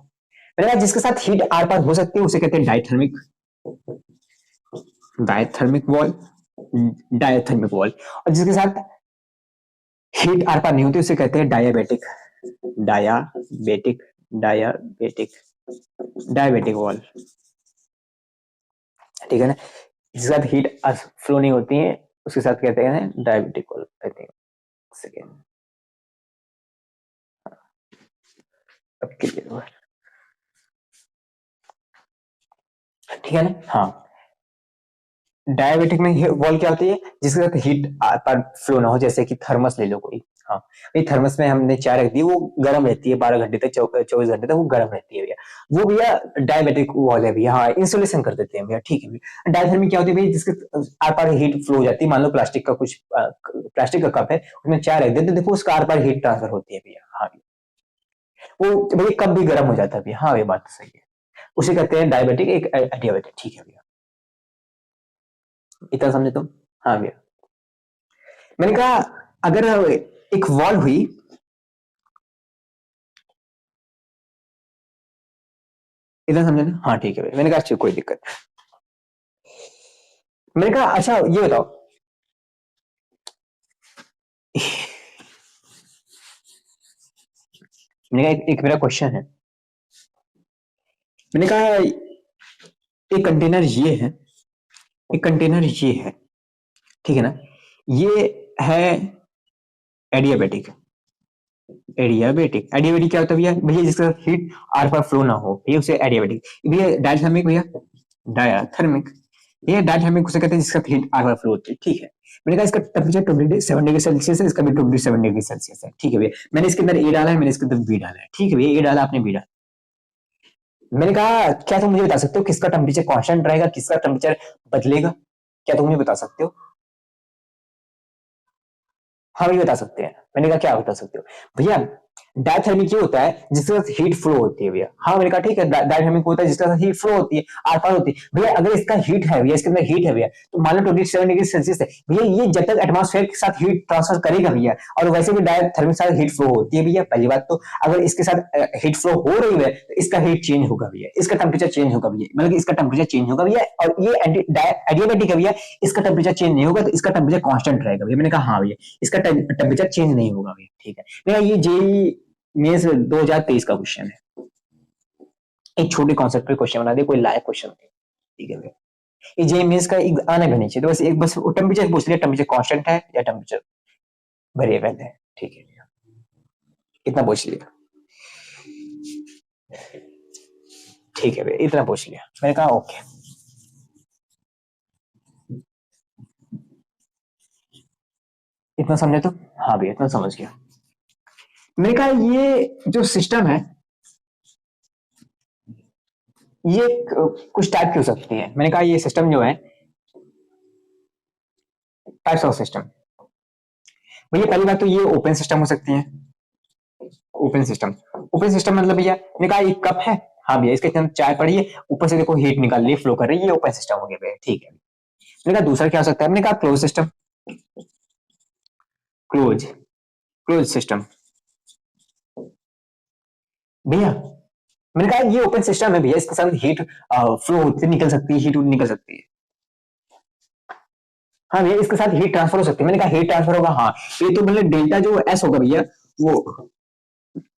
मैंने कहा जिसके साथ हीट आर पार हो सकती है उसे कहते हैं diathermic, diathermic wall, diathermic wall. और जिसके साथ हीट आर पार नहीं होती उसे कहते हैं डायाबेटिक, डायाबेटिक, डायाबेटिक, डायबिटिक वॉल। ठीक है ना, जिसके साथ हीट फ्लो नहीं होती है उसके साथ कहते हैं diabetic wall. I think second, अब क्लियर हुआ? ठीक है ना। हाँ, डायबिटिक में वॉल क्या होती है? जिसके साथ हीट पर फ्लो ना हो, जैसे कि थर्मस ले लो कोई। हाँ, ये थर्मस में हमने चाय रख दी, वो गर्म रहती है 12 घंटे तक, 24 घंटे तक वो गर्म रहती है भैया, वो भैया डायबिटिक वॉल है भैया। हाँ, इंसुलेशन कर देते हैं भैया। ठीक है भैया। डायथर्मिक क्या होती है भैया? जिसके आर पार हीट फ्लो हो जाती है। मान लो प्लास्टिक का कुछ प्लास्टिक का कप है, उसमें चाय रख देते, देखो उसका आर पार हीट ट्रांसफर होती है भैया। हाँ, वो भैया कप भी गर्म हो जाता है भैया। हाँ, ये बात सही है, उसे कहते हैं डायबिटिक, एक डायबिटिक। ठीक है भैया, इतना समझे तुम? हाँ भैया, मैंने कहा अगर एक वॉल हुई, इतना समझे ना? हाँ ठीक है भैया। मैंने कहा अच्छा कोई दिक्कत नहीं। मैंने कहा अच्छा ये बताओ, मैंने कहा एक मेरा क्वेश्चन है। मैंने कहा एक कंटेनर ये है, एक कंटेनर ये है, ठीक है ना, ये है एडियाबेटिक। एडियाबेटिक, एडियाबेटिक क्या होता है भैया? भैया जिसका हीट आर पार फ्लो ना हो भैया उसे एडियाबेटिक। भैया डायथर्मिक, भैया डायथर्मिक, ये डायथर्मिक उसे कहते हैं जिसका हीट आर पार फ्लो होती है। ठीक है, मैंने कहा इसका टेम्परेचर 27 डिग्री सेल्सियस है, इसका भी 27 डिग्री सेल्सियस है। ठीक है भैया, मैंने इसके अंदर ए डाला है, मैंने इसके अंदर बी डाला है। ठीक है भैया, ए डाला, आपने बी डाला। मैंने कहा क्या तुम मुझे बता सकते हो किसका टेम्परेचर कांस्टेंट रहेगा, किसका टेम्परेचर बदलेगा? क्या तुम मुझे बता सकते हो? हाँ भी बता सकते हैं। मैंने कहा क्या बता सकते हो भैया? डायथर्मिक ये होता है जिसके साथ हीट फ्लो होती है भैया। हाँ, मैंने कहा ठीक है, डायथर्मिक होता है जिसके साथ हीट फ्लो होती है, आर पार होती है भैया। अगर इसका हीट है भैया, इसके अंदर हीट है भैया, तो मान लो 27 डिग्री सेल्सियस है भैया, ये जब तक एटमॉस्फेयर के साथ हीट ट्रांसफर करेगा भैया, और वैसे भी डायथर्मिक साथ हीट फ्लो होती है भैया। पहली बात तो अगर इसके साथ हीट फ्लो हो रही है तो इसका हीट चेंज होगा भैया, इसका टेम्परेचर चेंज होगा भैया, मतलब इसका टेम्परेचर चेंज होगा भैया। और ये एडियाबेटिक है भैया, इसका टेम्परेचर चेंज नहीं होगा, तो इसका टेम्परेचर कांस्टेंट रहेगा भैया। मैंने कहा हाँ भैया, इसका टेम्परेचर चेंज नहीं होगा भैया। ठीक है भैया, ये जेई मेंस 2023 का क्वेश्चन है, एक छोटे कॉन्सेप्ट पे क्वेश्चन बना दिया, कोई लायक क्वेश्चन नहीं। ठीक है भैया, ये जेई मेंस का एक आना भी नहीं चाहिए, तो बस एक बस टेम्परेचर पूछ लिया, टेम्परेचर कांस्टेंट है या टेम्परेचर वेरिएबल है। ठीक है भैया, इतना पूछ लिया। ठीक है भैया, इतना पूछ लिया। मैंने कहा ओके, इतना समझे तो? हाँ भैया, इतना समझ गया। मैंने कहा ये जो सिस्टम है, ये कुछ टाइप की हो सकती है। मैंने कहा ये सिस्टम जो है, टाइप्स ऑफ सिस्टम भैया, पहली बात तो ये ओपन सिस्टम हो सकती है। ओपन सिस्टम, ओपन सिस्टम मतलब भैया मैंने कहा एक कप है, हाँ भैया इसके अंदर चाय पड़ी है, ऊपर से देखो हीट निकाल रही है, फ्लो कर रही है, ये ओपन सिस्टम हो गया भैया। ठीक है, मैंने कहा दूसरा क्या हो सकता है? मैंने कहा close system, close, close system भैया। मैंने कहा ये ओपन सिस्टम है भैया, इसके साथ हीट फ्लो होती निकल सकती है, हीट निकल सकती है। हाँ भैया, इसके साथ हीट ट्रांसफर हो सकती है। मैंने कहा हीट ट्रांसफर होगा, हाँ, ये तो मतलब डेल्टा जो एस होगा भैया, वो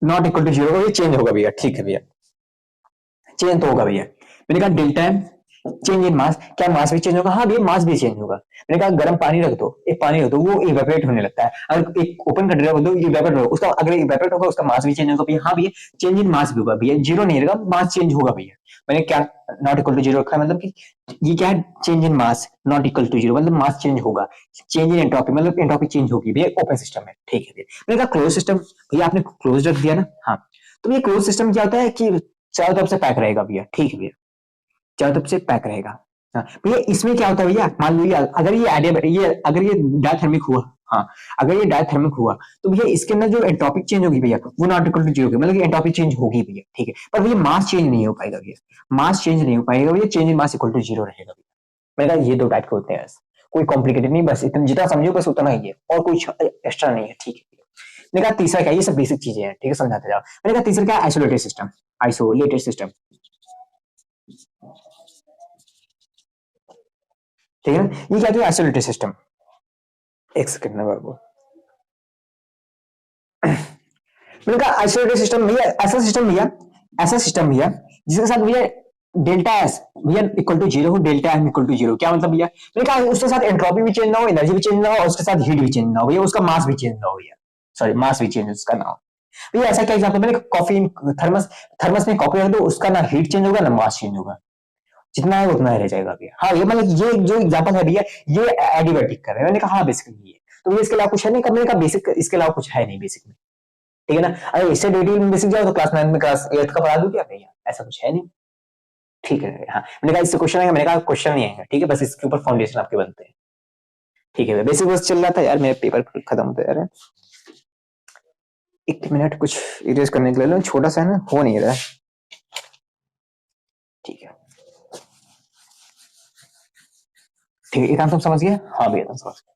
नॉट इक्वल टू जीरो, ये चेंज होगा भैया। ठीक है भैया, चेंज तो होगा भैया। मैंने कहा डेल्टा एम, चेंज इन मास, क्या मास भी चेंज होगा? हाँ भैया मास भी चेंज होगा। मैंने कहा गर्म पानी रख दो, एक पानी रख दो, वो इवेपोरेट होने लगता है। अगर एक ओपन कंटेनर रख दो, इवेपोरेट होगा, उसका अगर इवेपोरेट होगा उसका मास भी चेंज होगा भैया। हाँ भैया चेंज इन मास भी होगा भैया, जीरो नहीं रहेगा, मास चेंज होगा भैया। मैंने क्या नॉट इक्वल टू जीरो रखा है, मतलब कि ये क्या है, change in mass not equal to zero, मतलब मास चेंज होगा। चेंज इन एंट्रोपी मतलब एंट्रोपी चेंज होगी भैया, ओपन सिस्टम है, ठीक है भैया। मैंने कहा क्लोज सिस्टम, भैया आपने क्लोज रख दिया ना, हाँ। तो ये क्लोज सिस्टम क्या होता है कि चारों तरफ से पैक रहेगा भैया, ठीक है भैया, चारों तरफ से पैक रहेगा। हाँ भैया इसमें क्या होता है भैया, मान लो अगर ये अगर ये डायथर्मिक हुआ, हाँ अगर ये डायथर्मिक हुआ तो भैया इसके अंदर जो एंट्रोपिक चेंज होगी भैया वो नॉट इक्वल टू जीरो होगी, मतलब एंट्रोपी चेंज होगी भैया, ठीक है। पर भैया मास चेंज नहीं हो पाएगा भैया, मास चेंज नहीं हो पाएगा भैया, change in mass equal to zero रहेगा भैया। मैंने कहा ये दो टाइप के होते हैं, कोई कॉम्प्लिकेटेड नहीं, बस इतना जितना समझो बस उतना ही है, और कुछ एक्स्ट्रा नहीं है, ठीक है। मैंने कहा तीसरा क्या, ये सब बेसिक चीजें हैं, ठीक है, समझाते जाओ। मैंने कहा तीसरा क्या, आइसोलेटेड सिस्टम, आइसोलेटेड सिस्टम, ठीक है ना। ये क्या है, आइसोलेटेड सिस्टम, एक सेकंड में बाबू। मैंने कहा आइसोलेटेड सिस्टम भैया, ऐसा सिस्टम भैया जिसके साथ भैया डेल्टा एस भैया इक्वल टू जीरो हो, delta M equal to zero, क्या मतलब भैया, मैंने कहा उसके साथ एंट्रोपी भी चेंज ना हो, एनर्जी भी चेंज ना हो, और उसके साथ हीट भी चेंज ना हो भैया, उसका मास भी चेंज ना हो भैया, सॉरी मास भी चेंज उसका ना हो भैया। ऐसा क्या एग्जांपल, मैंने कॉफी थर्मस, थर्मस में कॉफी रख दो, उसका ना हीट चेंज होगा ना मास चेंज होगा, जितना है उतना ही रह जाएगा भैया। हाँ ये मतलब ये जो एग्जांपल है भैया ये एडिबेटिक कर रहे हैं। मैंने कहा हाँ बेसिकली ये, तो ये इसके अलावा कुछ है नहीं, मैंने कहा बेसिक इसके अलावा कुछ है नहीं बेसिक में, ठीक है ना। अगर इससे डिटेल में बेसिक जाओ तो क्लास 9 में क्लास 8 का पढ़ा दूं क्या भैया, ऐसा कुछ है नहीं, ठीक है। हाँ मैंने कहा इससे क्वेश्चन आएगा, मैंने कहा क्वेश्चन नहीं आएगा, ठीक है, बस इसके ऊपर फाउंडेशन आपके बनते हैं, ठीक है। बेसिक बस चल रहा था यार, मेरे पेपर खत्म होते जा रहे हैं, एक मिनट कुछ इरेज करने के लिए, छोटा सा है ना, हो नहीं रहा है, ठीक है ठीक है। एक आंसर समझ गया, हाँ भैया तुम समझ गए।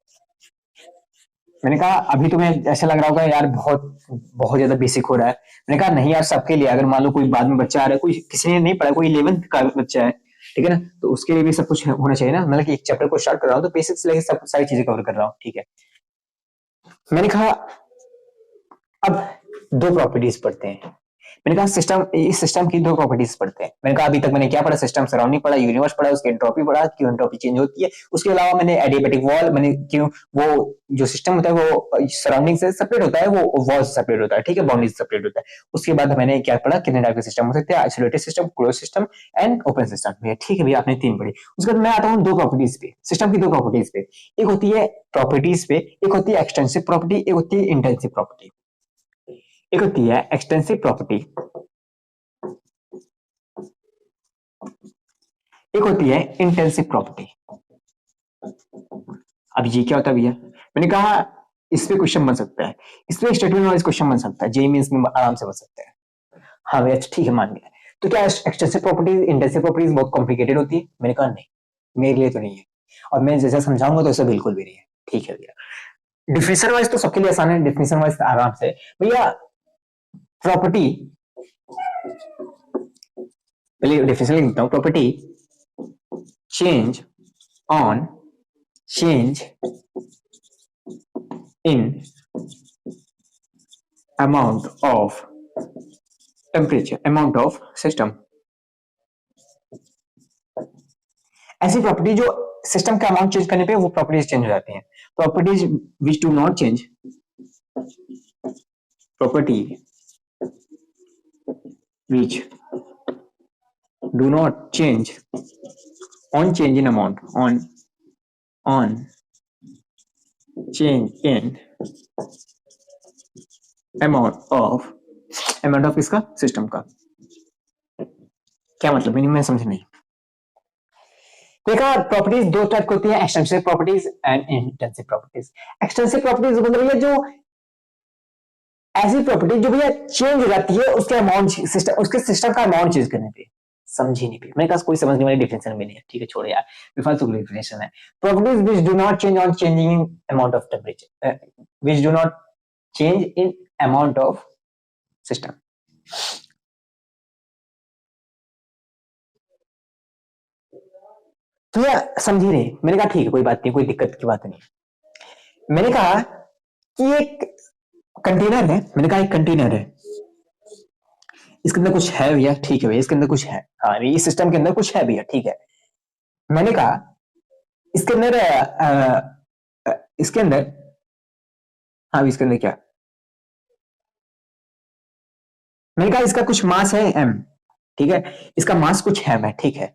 मैंने कहा अभी तुम्हें ऐसा लग रहा होगा यार बहुत बहुत ज्यादा बेसिक हो रहा है, मैंने कहा नहीं यार सबके लिए, अगर मान लो कोई बाद में बच्चा आ रहा है, कोई किसी ने नहीं पढ़ा, कोई 11th का बच्चा है, ठीक है ना, तो उसके लिए भी सब कुछ होना चाहिए ना, मतलब कि एक चैप्टर को स्टार्ट कर रहा हूँ तो बेसिक्स से लेकर सब सारी चीजें कवर कर रहा हूँ, ठीक है। मैंने कहा अब दो प्रॉपर्टीज पढ़ते हैं। मैंने कहा सिस्टम, इस सिस्टम की दो प्रॉपर्टीज पढ़ते हैं। मैंने कहा अभी तक मैंने क्या पढ़ा, सिस्टम सराउंडिंग पढ़ा, यूनिवर्स पढ़ा, उसकी एंट्रोपी पढ़ा, क्यों एंट्रोपी चेंज होती है, उसके अलावा मैंने एडियाबैटिक वॉल, मैंने क्यों वो जो सिस्टम होता है वो सराउंडिंग से सेपरेट होता है, वो वॉल से सेपरेट होता है, ठीक है, बाउंड्री से सेपरेट होता है। उसके बाद मैंने क्या पढ़ा, कितने टाइप के सिस्टम हो सकते हैं, isolated system, close system and open system, ठीक है भैया आपने तीन पढ़ी। उसके बाद मैं आता हूँ दो प्रॉपर्टीज पे, सिस्टम की दो प्रॉपर्टीज पे, एक होती है प्रॉपर्टीज पे, एक होती है एक्सटेंसिव प्रॉपर्टी, एक होती है इंटेंसिव प्रॉपर्टी। एक होती है एक्सटेंसिव प्रॉपर्टी, एक होती है इंटेंसिव प्रॉपर्टी। अब ये क्या होता है भैया, मैंने कहा इस पे क्वेश्चन बन सकता है, इस पे स्टेटमेंट वाइज क्वेश्चन बन सकता है, जेईई मेंस में आराम से बन सकता है। हाँ भैया ठीक है मान गया। तो क्या एक्सटेंसिव प्रॉपर्टीज इंटेंसिव प्रॉपर्टीज बहुत कॉम्प्लिकेटेड होती है, मैंने कहा नहीं मेरे लिए तो नहीं है, और मैं जैसा समझाऊंगा तो ऐसा बिल्कुल भी नहीं है, ठीक है भैया। डिफिनेशन वाइज तो सबके लिए आसान है, डिफिनेशन वाइज आराम से भैया। प्रॉपर्टी, पहले डिफिनेशन लिख देता हूँ, property change on change in amount of temperature, amount of system। ऐसी प्रॉपर्टी जो सिस्टम का अमाउंट चेंज करने पे वो प्रॉपर्टीज चेंज हो जाती हैं। Properties which do not change, property which do not change on change in amount, on change in amount of इसका सिस्टम का क्या मतलब, मीनिंग में समझ नहीं। देखा प्रॉपर्टीज दो टाइप की होती है, extensive properties and intensive properties. Extensive properties मतलब ये जो ऐसी प्रॉपर्टी जो भैया चेंज हो जाती है उसके अमाउंट सिस्टम, उसके सिस्टम का अमाउंट चेंज करने पे। समझी नहीं, मेरे पास कोई समझने वाली डिफिनेशन भी नहीं है, ठीक है छोड़ो यार, बेफालतू की डिफिनेशन है। Properties which do not change on changing in amount of temperature, which do not change in amount of system. तो या समझी नहीं, मैंने कहा ठीक है कोई बात नहीं, कोई दिक्कत की बात नहीं। मैंने कहा कि एक कंटेनर है, मैंने कहा एक कंटेनर है, इसके अंदर कुछ है भैया, ठीक है भैया इसके अंदर कुछ है, हाँ इस सिस्टम के अंदर कुछ है भैया, ठीक है। मैंने कहा इसके अंदर इसके अंदर, हाँ इसके अंदर क्या, मैंने कहा इसका कुछ मास है m, ठीक है, इसका मास कुछ m है, ठीक है।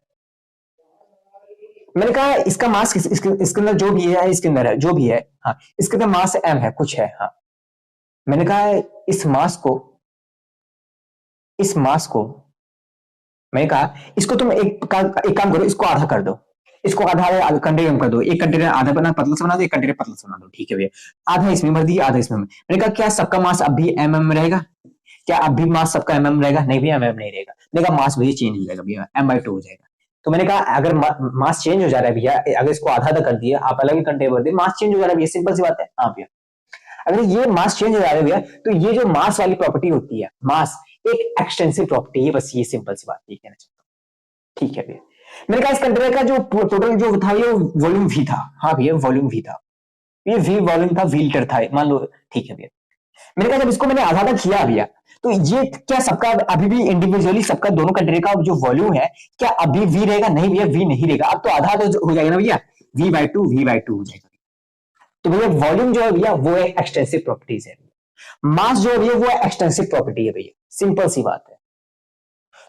मैंने कहा इसका मास इसके अंदर जो भी है, इसके अंदर है जो भी है, हाँ इसके अंदर मास m है, कुछ है, हाँ। मैंने कहा इस मास को, इस मास को, मैंने कहा इसको तुम एक काम करो, इसको आधा कर दो, इसको आधा कंटेनर कर दो, एक कंटेनर आधा बना पतला से बना दो, एक कंटेनर पतला से बना दो, ठीक है भैया। आधा इसमें भर दिया, आधा इसमें। मैंने कहा क्या सबका मास अब भी mm रहेगा? क्या अब भी मास सबका mm रहेगा? नहीं भैया mm नहीं रहेगा। मैंने कहा मास भैया चेंज हो जाएगा भैया, m/2 हो जाएगा। तो मैंने कहा अगर मास चेंज हो जा रहा है भैया, अगर इसको आधा आधा कर दिया, आप अलग ही कंटेनर भर दिए, मास चेंज हो जा रहा है भैया, सिंपल सी बात है। हाँ भैया, अगर ये मास चेंज हो जा रहा है भैया, तो ये जो मास वाली प्रॉपर्टी होती है, मास एक एक्सटेंसिव प्रॉपर्टी है, बस ये सिंपल सी बात ये कहना चाहता हूँ, ठीक है भैया। मैंने कहा इस कंटेनर का जो टोटल जो था ये वॉल्यूम वी था, हाँ भैया वॉल्यूम वी था, ये वी वॉल्यूम था, वी लीटर था मान लो, ठीक है भैया। मैंने कहा जब इसको मैंने आधा आधा किया भैया, तो ये क्या सबका अभी भी इंडिविजुअली सबका दोनों कंटेनर का जो वॉल्यूम है क्या अभी वी रहेगा? नहीं भैया वी नहीं रहेगा, अब तो आधा हो जाएगा ना भैया, v/2 हो जाएगा। तो भैया वॉल्यूम जो है भैया वो एक एक्सटेंसिव प्रॉपर्टीज है, मास जो है भैया वो एक्सटेंसिव प्रॉपर्टी है भैया, सिंपल सी बात है।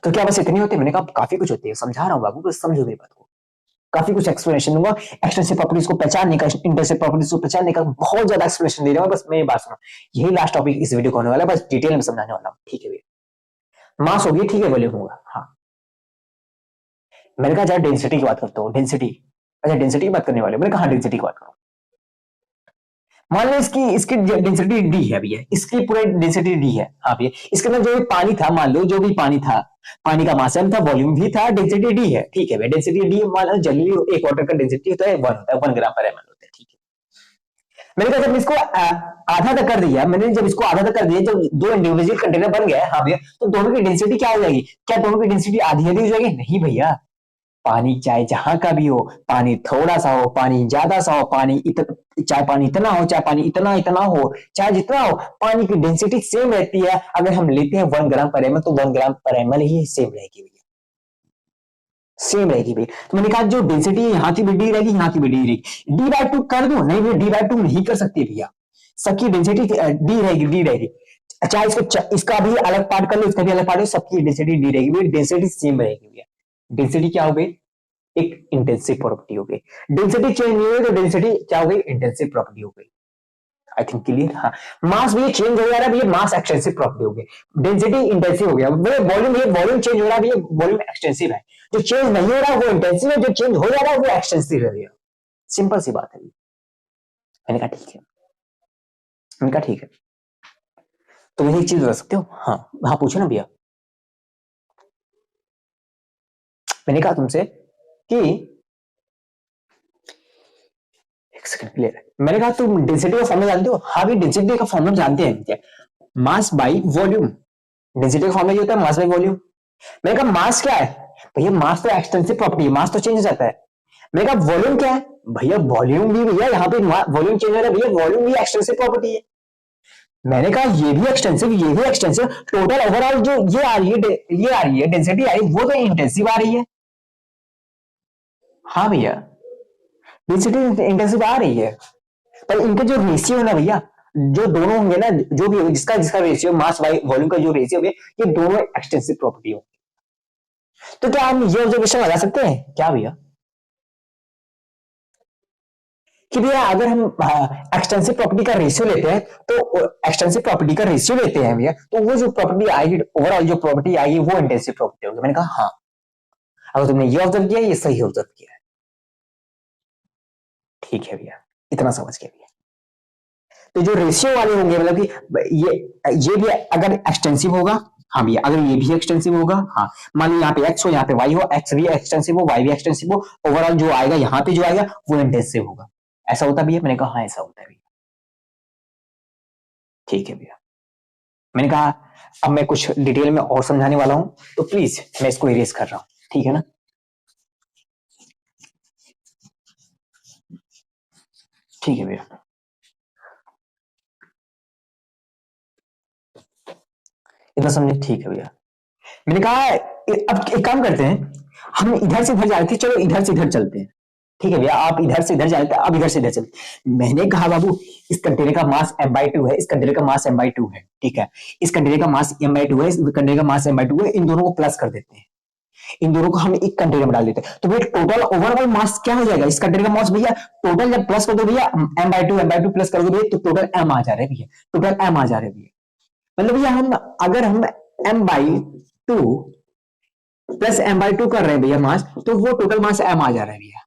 तो क्या बस इतनी होती है? मैंने कहा काफी कुछ होती है, समझा रहा हूँ बाबू, बस समझो मेरी बात को, काफी कुछ एक्सप्लेनेशन दूंगा एक्सटेंसिव प्रॉपर्टीज को पहचानने का, इंटेंसिव प्रॉपर्टीज को पहचानने का, बहुत ज्यादा एक्सप्लेनेशन दे रहा हूँ, बस मेरी बात सुनो। यही लास्ट टॉपिक इस वीडियो को होने वाला है, बस डिटेल में समझाने वाला हूँ, ठीक है भैया। मास होगी, ठीक है, वॉल्यूम होगा, हाँ। मैंने कहा जरा डेंसिटी की बात करता हूँ, डेंसिटी, अच्छा डेंसिटी की बात करने वाले, मैंने कहा डेंसिटी की बात करो। मान लो इसकी इसकी डेंसिटी डी है भैया, इसकी पूरी डेंसिटी डी है, हाँ भैया। इसके अंदर जो भी पानी था, मान लो जो भी पानी था, पानी का मास m था, वॉल्यूम भी था, डेंसिटी डी है, ठीक है भैया। डेंसिटी डी मान लो जनरली एक वाटर का डेंसिटी होता है 1 होता है, 1 ग्राम पर ml होता है, ठीक है। मैंने कहा जब इसको आधा तक कर दिया, मैंने जब इसको आधा तक कर दिया, जब दो इंडिविजुअल कंटेनर बन गए, हाँ भैया, तो दोनों की डेंसिटी क्या हो जाएगी? क्या दोनों की डेंसिटी आधी आधी हो जाएगी? नहीं भैया, पानी चाहे जहां का भी हो, पानी थोड़ा सा हो, पानी ज्यादा सा हो, चाहे पानी इतना हो, चाहे पानी इतना इतना हो, चाहे जितना हो, पानी की डेंसिटी सेम रहती है। अगर हम लेते हैं 1 ग्राम पर ml, तो 1 ग्राम पर ml ही सेम रहेगी भैया, सेम रहेगी भैया। तो मैंने कहा जो डेंसिटी यहाँ की भी डी रहेगी, यहाँ की भी डी रहेगी। d/2 कर दो, नहीं भैया d/2 नहीं कर सकती भैया, सबकी डेंसिटी डी रहेगी, डी रहेगी। चाहे इसका भी अलग पार्ट कर लो, इसका भी अलग पार्ट हो, सबकी डेंसिटी डी रहेगी भैया, डेंसिटी सेम रहेगी भैया। डेंसिटी क्या हो गई? एक इंटेंसिव प्रॉपर्टी हो गई। डेंसिटी चेंज नहीं हुई तो डेंसिटी क्या हो गई? इंटेंसिव प्रॉपर्टी हो गई। I think clear. हाँ, मास भी चेंज हो जा रहा है भैया, मास एक्सटेंसिव प्रॉपर्टी हो गई। डेंसिटी इंटेंसिव हो गया भैया, वॉल्यूम, ये वॉल्यूम चेंज हो रहा है भैया, वॉल्यूम एक्सटेंसिव है। जो चेंज नहीं हो रहा है वो इंटेंसिव है, जो चेंज हो जा रहा है वो एक्सटेंसिव है भैया, सिंपल सी बात है। मैंने कहा ठीक है, मैंने कहा ठीक है। तो मुझे एक चीज बता सकते हो? हाँ हाँ पूछो ना भैया। मैंने कहा तुमसे कि एक सेकंड क्लियर है। मैंने कहा तुम डेंसिटी का फॉर्मूला जानते हो? हाँ भी डेंसिटी का फॉर्मूला जानते हैं क्या? Mass by volume. डेंसिटी का फॉर्मूला होता है मास बाई वॉल्यूम। मैंने कहा मास क्या है? भैया मास तो एक्सटेंसिव प्रॉपर्टी है, मास तो चेंज हो जाता है। मैंने कहा वॉल्यूम क्या है? भैया वॉल्यूम भी, भैया यहाँ पे वॉल्यूम चेंज हो रहा है भैया, वॉल्यूम भी एक्सटेंसिव प्रॉपर्टी है। मैंने कहा ये भी एक्सटेंसिव, ये भी एक्सटेंसिव, टोटल ओवरऑल जो ये आ रही है, ये आ रही है डेंसिटी आ रही है, वो तो इंटेंसिव आ रही है। हाँ भैया डेंसिटी इंटेंसिव आ रही है, पर इनके जो रेशियो है ना भैया, जो दोनों होंगे ना, जो भी जिसका जिसका रेशियो मास बाई वॉल्यूम का जो रेशियो है, ये दोनों एक्सटेंसिव प्रॉपर्टी हो। तो क्या हम ये ऑब्जर्वेशन लगा सकते हैं क्या भैया कि भैया अगर हम एक्सटेंसिव प्रॉपर्टी का रेशियो लेते हैं, तो एक्सटेंसिव प्रॉपर्टी का रेशियो लेते हैं भैया, तो वो जो प्रॉपर्टी आएगी, ओवरऑल जो प्रॉपर्टी आएगी वो इंटेंसिव प्रॉपर्टी होगी। मैंने कहा हाँ, अगर तुमने ये ऑब्जर्व किया, ये सही ऑब्जर्व किया है, ठीक है भैया, इतना समझ गया भैया। तो जो रेशियो वाले होंगे, मतलब कि ये भी अगर एक्सटेंसिव होगा, हाँ भैया अगर ये भी एक्सटेंसिव होगा, हाँ मान लो यहाँ पे एक्स हो, यहाँ पे वाई हो, एक्स भी एक्सटेंसिव हो, वाई भी एक्सटेंसिव हो, ओवरऑल जो आएगा यहाँ पे जो आएगा वो इंटेंसिव होगा। ऐसा होता भैया? मैंने कहा हाँ ऐसा होता है भैया, ठीक है भैया। मैंने कहा अब मैं कुछ डिटेल में और समझाने वाला हूं, तो प्लीज मैं इसको इरेज कर रहा हूं, ठीक है ना। ठीक है भैया, इतना समझे, ठीक है भैया। मैंने कहा अब एक काम करते हैं, हम इधर से इधर जा रहे थे, चलो इधर से इधर चलते हैं, ठीक है भैया, आप इधर से इधर जाते अब इधर से इधर चलते। मैंने कहा बाबू इस कंटेनर का मास m/2 है, इस कंटेनर का मास m/2 है, ठीक है, इस कंटेनर का मास m/2 है, इस कंटेनर का मास m/2 है, इन दोनों को प्लस कर देते हैं, इन दोनों को हम एक कंटेनर में डाल देते हैं, तो भैया टोटल ओवरऑल मास क्या हो जाएगा इस कंटेनर का मास भैया, टोटल जब प्लस कर दो भैया m/2 प्लस कर दो भैया, तो टोटल m आ जा रहा है भैया, टोटल m आ जा रहा है भैया। मतलब भैया हम अगर हम m/2 प्लस m/2 कर रहे हैं भैया मास, तो वो टोटल मास m आ जा रहा है भैया।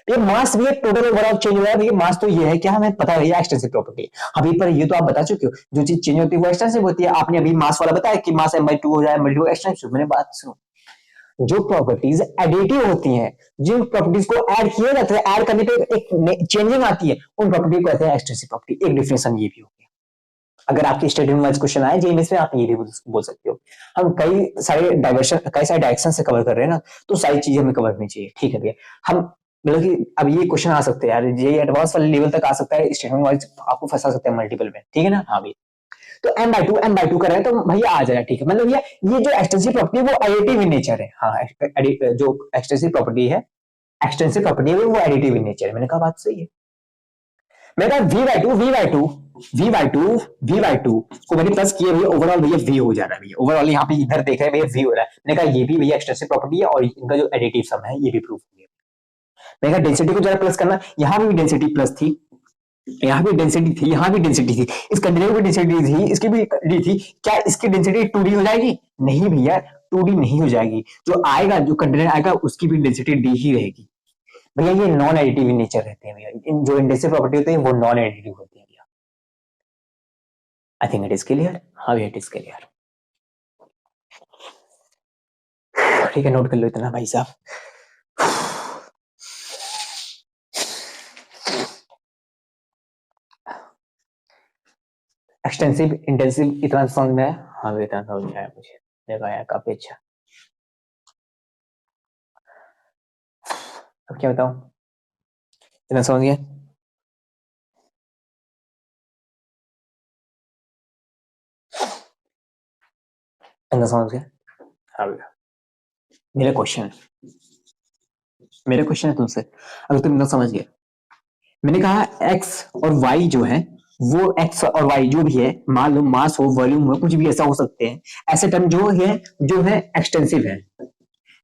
ये मास भी टोटल ओवरऑल चेंज हो रहा है भैया, मास तो ये है क्या हमें पता है भैया एक्सटेंसिव प्रॉपर्टी, अभी पर ये तो आप बता चुके हो, जो चीज चेंज होती है वो एक्सटेंसिव होती है, आपने अभी मास वाला बताया कि मास m/2 हो जाए मल्टीपल एक्सटेंसिव, मैंने बात सुनो, जो प्रॉपर्टीज एडिटिव होती हैं, जिन प्रॉपर्टीज को ऐड किया जाता है, ऐड करने पे एक चेंजिंग आती है, उन प्रॉपर्टी को कहते हैं एक्सटेंसिव प्रॉपर्टी। एक डिफिनेशन ये भी हो गया, अगर आपकी स्टेटमेंट वाइज क्वेश्चन आए जेईई में, आप ये भी बोल सकते हो। हम कई सारे डायरेक्शन से कवर कर रहे हैं ना, तो सारी चीजें हमें कवर करनी चाहिए, ठीक है भैया। हम मतलब कि अब ये क्वेश्चन आ सकते हैं यार, ये एडवांस वाले लेवल तक आ सकता है, स्टेटमेंट वाइज आपको फंसा सकते हैं मल्टीपल में, ठीक है ना। हाँ भैया, तो m/2 कर रहे हैं तो भैया आ जाएगा, ठीक है। मतलब ये जो एक्सटेंसिव प्रॉपर्टी है वो एडिटिव इन नेचर है, हाँ जो एक्सटेंसिव प्रॉपर्टी है, एक्सटेंसिव प्रॉपर्टी है वो एडिटिव इन नेचर है, मैंने कहा बात सही है। मैंने कहा v/2 को मैंने प्लस किया भैया, ओवरऑल भैया v हो जा रहा है भैया, ओवरऑल यहाँ पे इधर देख रहे हैं भैया v हो रहा है, मैंने कहा ये भी भैया एक्सटेंसिव प्रॉपर्टी है और इनका जो एडिटिव सम है ये भी प्रूफ हो गया। मैंने कहा डेंसिटी को जरा प्लस करना, यहाँ भी डेंसिटी प्लस थी, यहाँ भी डेंसिटी थी, यहाँ भी डेंसिटी थी, इस कंटेनर की डेंसिटी थी, इसकी भी डी थी, क्या इसकी डेंसिटी 2d हो जाएगी? नहीं भैया 2d नहीं हो जाएगी, जो आएगा जो कंटेनर आएगा उसकी भी डेंसिटी d ही रहेगी भैया। ये नॉन एडिटिव इन नेचर रहते हैं भैया, इन जो इंडेंसिव प्रॉपर्टी होते हैं वो नॉन एडिटिव होती है भैया। I think it is clear, हाँ भैया इट इज क्लियर, ठीक है, नोट कर लो इतना भाई साहब। एक्सटेंसिव इंटेंसिव इतना समझ में आया? हाँ भैया इतना समझ में आया मुझे, देखा यार काफी अच्छा। अब क्या बताऊं, इतना समझ गया? इतना समझ गया? हाँ भैया, मेरा क्वेश्चन है, मेरा क्वेश्चन है तुमसे, अगर तुम इतना समझ गए, मैंने कहा x और y जो है, वो x और y जो भी है, मान लो मास हो वॉल्यूम हो कुछ भी ऐसा हो सकते हैं, ऐसे टर्म जो है एक्सटेंसिव है,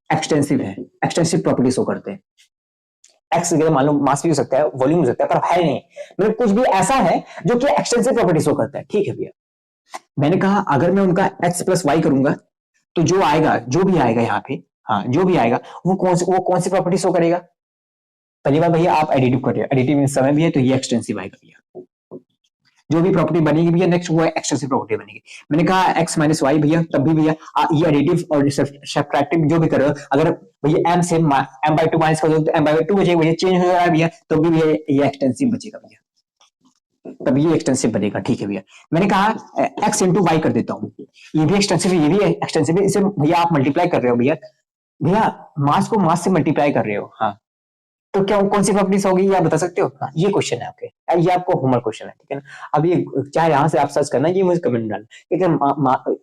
एक्सटेंसिव है, एक्सटेंसिव प्रॉपर्टी शो करते हैं। एक्स की जगह मान लो मास भी हो सकता है, वॉल्यूम हो सकता है, पर है नहीं, मतलब कुछ भी ऐसा है जो कि एक्सटेंसिव प्रॉपर्टी शो करता है, ठीक है भैया। मैंने कहा अगर मैं उनका x प्लस वाई करूंगा, तो जो आएगा जो भी आएगा यहाँ पे, हाँ जो भी आएगा वो कौन सी प्रॉपर्टी शो करेगा? पहली बार भैया आप एडिटिव कर रहे हो, एडिटिव इन समय भी है तो ये एक्सटेंसिव आएगा भैया, जो भी प्रॉपर्टी बनेगी भैया नेक्स्ट वो एक्सटेंसिव प्रॉपर्टी बनेगी। मैंने कहा x माइनस वाई भैया, तब भी भैया ये एडिटिव और सब्ट्रैक्टिव जो भी कर रहे हो, अगर भैया m से m/2 माइनस कर दो तो m/2 बचेगा भैया, चेंज हो रहा है भैया, तो भी भैया ये एक्सटेंसिव बचेगा भैया, तब ये एक्सटेंसिव बनेगा, ठीक है भैया। मैंने कहा x इंटू वाई कर देता हूँ, ये भी एक्सटेंसिव है, ये भी एक्सटेंसिव है, इसे भैया आप मल्टीप्लाई कर रहे हो भैया, भैया मास को मास से मल्टीप्लाई कर रहे हो, हाँ तो क्या कौन सी प्रॉपर्टीज होगी ये आप बता सकते हो? हाँ, ये क्वेश्चन है आपके, ये आपको होमवर्क क्वेश्चन है, ठीक है ना। अब ये चाहे यहाँ से आप सर्च करना, ये मुझे कमेंट डालना, क्योंकि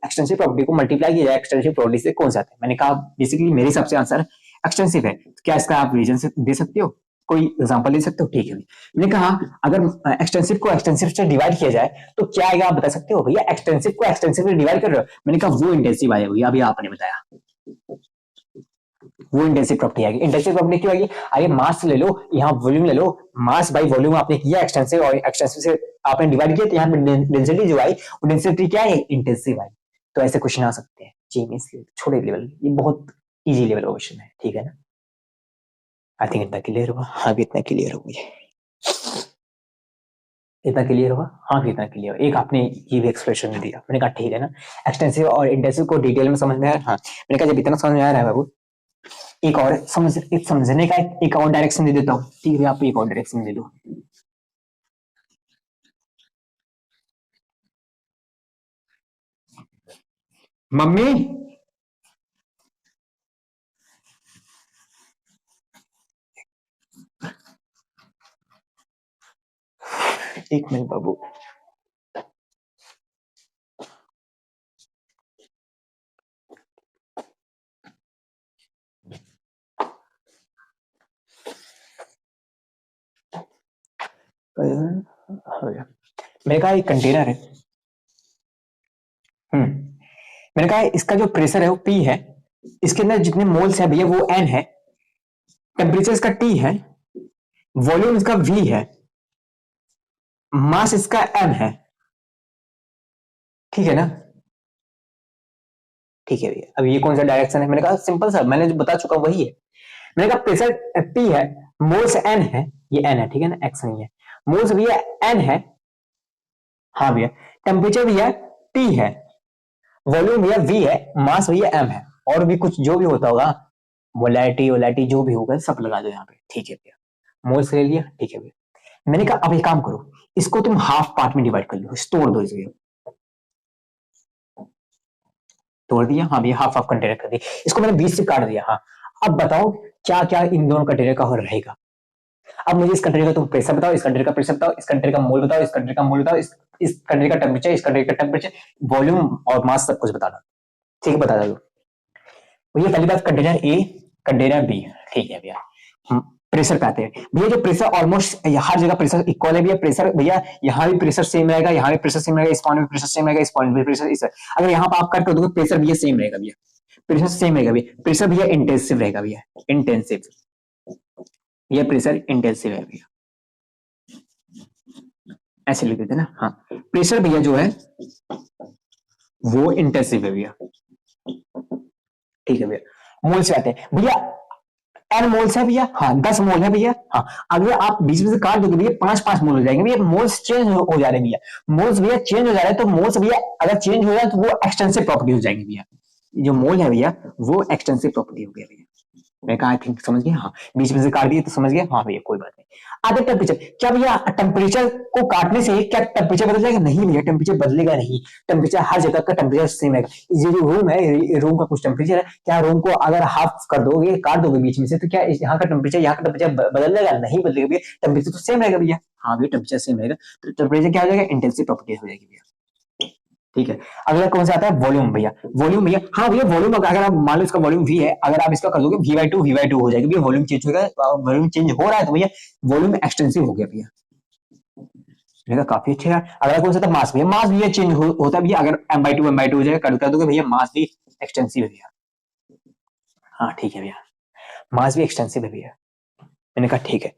एक्सटेंसिव प्रॉपर्टी को मल्टीप्लाई किया जाए एक्सटेंसिव प्रॉपर्टी से कौन सा आता है? मैंने कहा बेसिकली मेरे हिसाब से आंसर एक्सटेंसिव है, क्या इसका आप रीजन से दे सकते हो, कोई एग्जांपल दे सकते हो? ठीक है, मैंने कहा अगर एक्सटेंसिव को एक्सटेंसिव से डिवाइड किया जाए तो क्या आएगा आप बता सकते हो? भैया एक्सटेंसिव को एक्सटेंसिव से डिवाइड कर रहे हो, मैंने कहा वो इंटेंसिव आएगा भैया, अभी आपने बताया वो इंटेंसिव प्रॉपर्टी आएगी। इंटेंसिव प्रॉपर्टी क्यों आएगी? आगे मास ले लो, यहाँ वॉल्यूम ले लो, मास बाई वॉल्यूम आपने किया एक्सटेंसिव, और एक्सटेंसिव से आपने डिवाइड किया तो यहाँ पे डेंसिटी जो आई वो डेंसिटी क्या है? इंटेंसिव आई। तो ऐसे क्वेश्चन आ सकते हैं जी, इसलिए छोटे लेवल, ये बहुत इजी लेवल का क्वेश्चन है, ठीक है ना। आई थिंक इतना क्लियर हुआ, हाँ भी इतना क्लियर हो मुझे, इतना क्लियर हुआ, हाँ भी इतना क्लियर। एक आपने ये भी एक्सप्रेशन दिया, मैंने कहा ठीक है ना, एक्सटेंसिव और इंटेंसिव को डिटेल में समझ में आया, हाँ मैंने कहा जब इतना समझ में आ रहा है बाबू, एक और समझने का एक और डायरेक्शन दे देता हूँ, ठीक है, आप एक और डायरेक्शन दे दो। मम्मी एक मिनट बाबू, मैंने कहा एक कंटेनर है, मैंने कहा इसका जो प्रेशर है वो P है, इसके अंदर जितने मोल्स है भैया वो N है, टेम्परेचर इसका T है, वॉल्यूम इसका V है, मास इसका M है, ठीक है ना? ठीक है भैया। अब ये कौन सा डायरेक्शन है? मैंने कहा सिंपल सा, मैंने जो बता चुका वही है। मैंने कहा प्रेशर P है, मोल्स N है, ये N है, ठीक है ना, X नहीं है, मोल्स भैया N है, हाँ भैया, टेम्परेचर भैया T है, वॉल्यूम भैया V है, मास भैया M है, और भी कुछ जो भी होता होगा, मोलैरिटी जो भी होगा सब लगा दो यहाँ पे, ठीक है भैया। मोल्स ले लिया, ठीक है भैया। मैंने कहा अब एक काम करो, इसको तुम हाफ पार्ट में डिवाइड कर लो, तोड़ दो इसे, तोड़ दिया, हाँ भैया, हाफ हाफ कंटेनर कर दिया, इसको मैंने 20 से काट दिया। हाँ, अब बताओ क्या क्या इन दोनों कंटेनर का और रहेगा। अब मुझे इस कंटेनर का तुम प्रेशर बताओ, इस कंटेनर का प्रेशर बताओ, इस कंटेनर का मोल बताओ, इस कंटेनर का मोल बताओ, इस कंटेनर का टेम्परेचर, इस कंटेनर का टेम्परेचर, वॉल्यूम और मास सब कुछ बताना, ठीक है? बता दो भैया। पहली बात कंटेनर ए, कंटेनर बी, ठीक है भैया। प्रेशर पे आते हैं भैया, जो प्रेशर ऑलमोस्ट हर जगह प्रेशर इक्वल है भैया, प्रेशर भैया यहाँ भी प्रेशर सेम रहेगा, यहाँ भी प्रेशर सेम रहेगा, इस पॉइंट में प्रेशर सेम रहेगा, इस पॉइंट में प्रेशर इस, अगर यहाँ पर आप कट कर दोगे प्रेशर भैया सेम रहेगा भैया, प्रेशर सेम रहेगा भैया, प्रेशर भैया इंटेंसिव रहेगा भैया, इंटेंसिव, ये प्रेशर इंटेंसिव है भैया, ऐसे लिख देते ना। हाँ, प्रेशर भैया जो है वो इंटेंसिव है भैया, ठीक है भैया। मोल से आते हैं भैया, एन मोल्स है भैया, हाँ 10 मोल है भैया, हाँ अगर आप बीच में से काट दोगे भैया 5-5 मोल हो जाएंगे भैया, मोल्स चेंज हो जा रहे हैं भैया, मोल्स भैया चेंज हो जा रहे हैं, तो मोल्स भैया अगर चेंज हो जाए तो वो एक्सटेंसिव प्रॉपर्टी हो जाएंगे भैया, जो मोल है भैया वो एक्सटेंसिव प्रॉपर्टी हो गया भैया। मैं कहा आई थिंक समझ गए, हाँ बीच में से काट दिए तो समझ गए, हाँ भैया कोई बात नहीं। आगे टेम्परेचर, क्या भैया टेम्परेचर को काटने से क्या टेम्परेचर बदल जाएगा? नहीं भैया, टेम्परेचर बदलेगा नहीं, टेम्परेचर हर जगह का टेम्परेचर सेम है। ये जो रूम है, रूम का कुछ टेम्परेचर है, क्या रूम को अगर हाफ कर दोगे, काट दोगे बीच में से, तो क्या यहाँ का टेम्परेचर बदल जाएगा? नहीं बदलेगा भैया, टेम्परेचर तो सेम रहेगा भैया, हाँ भैया टेम्परेचर सेम रहेगा, तो टेम्परेचर क्या हो जाएगा? इंटेंसिव प्रॉपर्टी हो जाएगी भैया, ठीक है। अगला कौन सा आता है? वॉल्यूम भैया, वॉल्यूम भैया, हाँ भैया वॉल्यूम अगर आप मान लो इसका वॉल्यूम V है, अगर आप इसका कर दोगे V/2 हो जाएगा भैया, वॉल्यूम चेंज होगा, वॉल्यूम चेंज हो रहा है तो भैया वॉल्यूम एक्सटेंसिव हो गया भैया, काफी अच्छा है। अगला कौन सा था? मास भैया, मास भैया चेंज होता है भैया, अगर M/2 हो जाएगा, कर दोगे भैया मास भी एक्सटेंसिव है भैया, हाँ ठीक है भैया, मास भी एक्सटेंसिव है भैया। मैंने कहा ठीक है,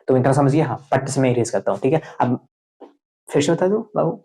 तो इतना समझ गया, हाँ पट से मैं इरेज करता हूँ, ठीक है। अब फिर से बता दो बाबू,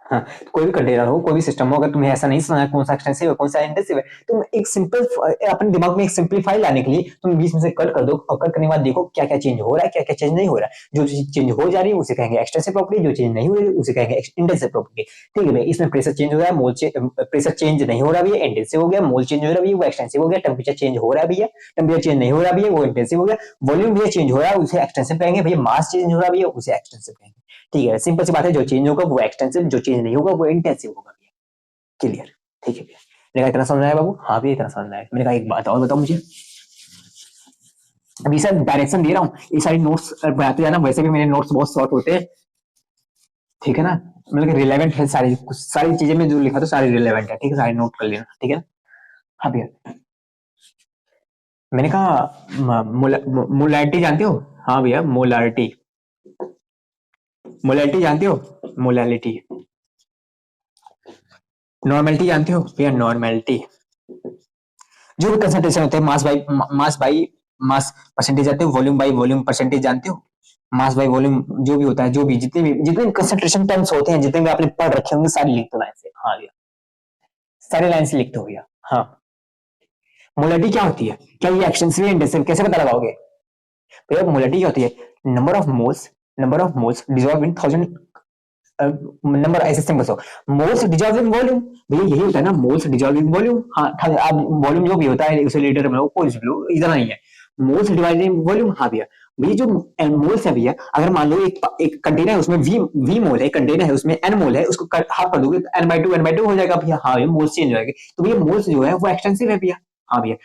हाँ, कोई भी कंटेनर हो, कोई भी सिस्टम हो, अगर तुम्हें ऐसा नहीं समझना कौन सा एक्सटेंसिव है कौन सा इंटेंसिव है, तुम एक सिंपल अपने दिमाग में एक सिंपलीफाई लाने के लिए तुम बीच में से कट कर दो, और कट करने के बाद देखो क्या क्या चेंज हो रहा है, क्या क्या चेंज नहीं हो रहा है। जो चीज चेंज हो जा रही है उसे कहेंगे एक्सटेंसिव प्रॉपर्टी, जो चेंज नहीं हो रही है उसे कहेंगे इंटेंसिव प्रॉपर्टी, ठीक है भाई। इसमें प्रेशर चेंज हो रहा है, मोल प्रेशर चेंज नहीं हो रहा है, इंटेंसिव हो गया, मोल चेंज हो रहा है वो एक्सटेंसिव हो गया, टेम्परेचर चेंज हो रहा है भैया, टेम्परेचर चेंज नहीं हो रहा है वो इंटेंसिव हो गया, वॉल्यूम भैया चेंज हो रहा है उसे एक्सटेंसिव कहेंगे भैया, मास चेंज हो रहा है उसे एक्सटेंसिव कहेंगे, ठीक है। सिंपल सी बात है, जो चेंज होगा वो एक्सटेंसिव, जो चेंज नहीं होगा वो इंटेंसिव होगा भैया, क्लियर, ठीक है भैया। मैंने कहा इतना समझ आया बाबू? हाँ भैया इतना समझ आया। मैंने कहा एक बात और बताओ मुझे, अभी सर डायरेक्शन दे रहा हूँ, ये सारी नोट्स बनाते जाना, वैसे भी मेरे नोट्स बहुत शॉर्ट होते हैं, ठीक है ना, मतलब रिलेवेंट है, सारी चीजें में जो लिखा था सारी रिलेवेंट है, ठीक है, सारे नोट कर लेना, ठीक है। हाँ भैया, मैंने कहा मोलैरिटी जानते हो? हाँ भैया, मोलैरिटी, मोलैरिटी जानते हो? मोलैरिटी, नॉर्मेलिटी जानते हो भैया? नॉर्मेलिटी, जो भी कंसंट्रेशन होते हैं, मास परसेंटेज जानते हो? वॉल्यूम बाई वॉल्यूम परसेंटेज जानते हो? मास बाई वॉल्यूम जो भी होता है, जो भी जितने कंसंट्रेशन टर्म्स होते हैं, जितने भी आपने पढ़ रखे होंगे सारे लिख दो लाइन से, हाँ भैया सारे लाइन से लिख दो भैया। हाँ, मोलैरिटी क्या होती है? क्या ये एक्सटेंसिव है इंटेंसिव? कैसे पता लगाओगे भैया? मोलैरिटी क्या होती है? Number of moles dissolve in 1000 number, ऐसे simple so moles dissolving volume, भैया यही होता है ना, मोल्स डिसॉल्विंग वॉल्यूम। हाँ, आप वॉल्यूम जो भी होता है उसे लीटर में कोई लो, इतना नहीं है, मोल्स डिवाइडिंग वॉल्यूम। हाँ भैया, भैया जो मोल्स है भैया, अगर मान लो एक कंटेनर है उसमें वी मोल है, कंटेनर है उसमें एन मोल है, उसको हाफ कर दोगे तो n/2 हो जाएगा भैया, हाँ भैया मोल्स चेंज हो जाएंगे, तो भैया मोल्स जो है वो एक्सटेंसिव है भैया। हाँ भैया,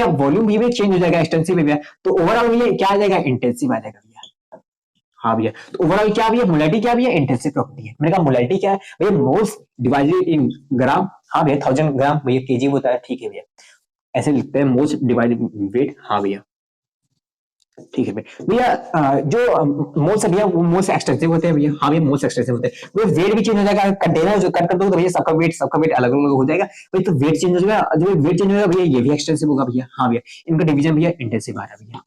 वॉल्यूम भी चेंज हो जाएगा, एक्सटेंसिव है भैया, तो ओवरऑल भैया क्या आ जाएगा? इंटेंसिव आ जाएगा भैया। हाँ भैया, तो ओवरऑल क्या भैया? मोलैरिटी क्या भैया? इंटेंसिव प्रॉपर्टी है। मैंने कहा मोलैरिटी क्या है भैया? मोल्स डिवाइडेड इन ग्राम, हाँ भैया 1000 ग्राम भैया केजी होता है, ठीक है भैया, ऐसे लिखते हैं मोल्स डिवाइडेड वेट, हाँ भैया ठीक है भैया। जो मोल्स है भैया वो मोल्स एक्सटेंसिव होते हैं भैया। हाँ भैया मोल्स एक्सटेंसिव होते हैं भैया। वेट भी चेंज हो जाएगा कंटेनर जो कट कर दो तो भैया सबका वेट अलग अलग हो जाएगा भैया। तो वेट चेंज हो जाएगा, जो वेट चेंज होगा भैया ये भी एक्सटेंसिव होगा भैया। हाँ भैया इनका डिवीजन भैया इंटेंसिव आ रहा है भैया।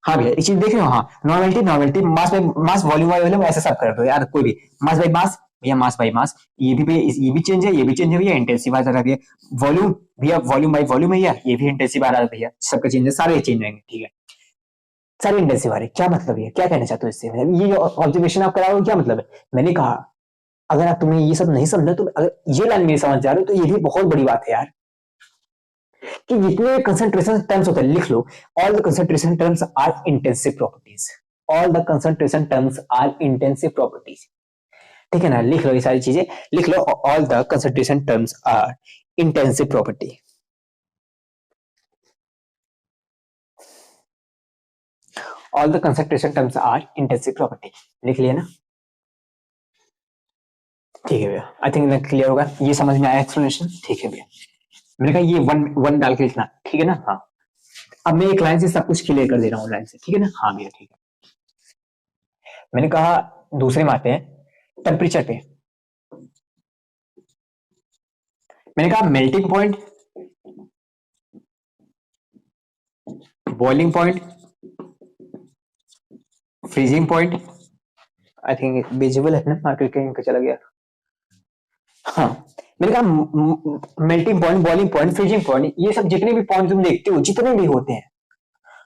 हाँ भैया एक चीज देख रहे हो। हाँ normality normality mass by mass volume by volume ऐसे सब कर दो यार कोई भी। मास बाय मास भैया मास बाय मास ये भी भैया ये भी चेंज है ये भी चेंज है भैया इंटेंसिव आ जा रहा है भैया। वॉल्यूम भैया वॉल्यूम बाय वॉल्यूम है भैया ये भी इंटेंसिव आ रहा है भैया। सबका चेंज है सारे चेंज होंगे ठीक है। सारे इंटेंसिव आ रहे क्या मतलब है क्या कहना चाहते हो इससे मतलब ये जो ऑब्जर्वेशन आप करा रहे हो क्या मतलब है। मैंने कहा अगर आप तुम्हें ये सब नहीं समझा तो अगर ये लाइन मेरी समझ जा रहे हो तो ये भी बहुत बड़ी बात है यार कि जितने कंसंट्रेशन टर्म्स होते हैं लिख लो। All the concentration terms are intensive properties. All the concentration terms are intensive properties. ठीक है ना लिख लो ये सारी चीजें लिख लो। All the concentration terms are intensive property. All the concentration terms are intensive property लिख लिया ना। ठीक है भैया आई थिंक क्लियर होगा ये समझ में आया एक्सप्लेनेशन। ठीक है भैया मैंने कहा ये वन वन डाल के लिखना ठीक है ना। हाँ अब मैं एक लाइन से सब कुछ क्लियर कर दे रहा हूँ लाइन से ठीक है ना। हाँ भैया ठीक है। मैंने कहा दूसरे में आते हैं टेम्परेचर पे। मैंने कहा melting point boiling point freezing point. I think visible है ना मार्केट कहीं चला गया। हाँ मैंने कहा melting point boiling point freezing point ये सब जितने भी पॉइंट तुम देखते हो जितने भी होते हैं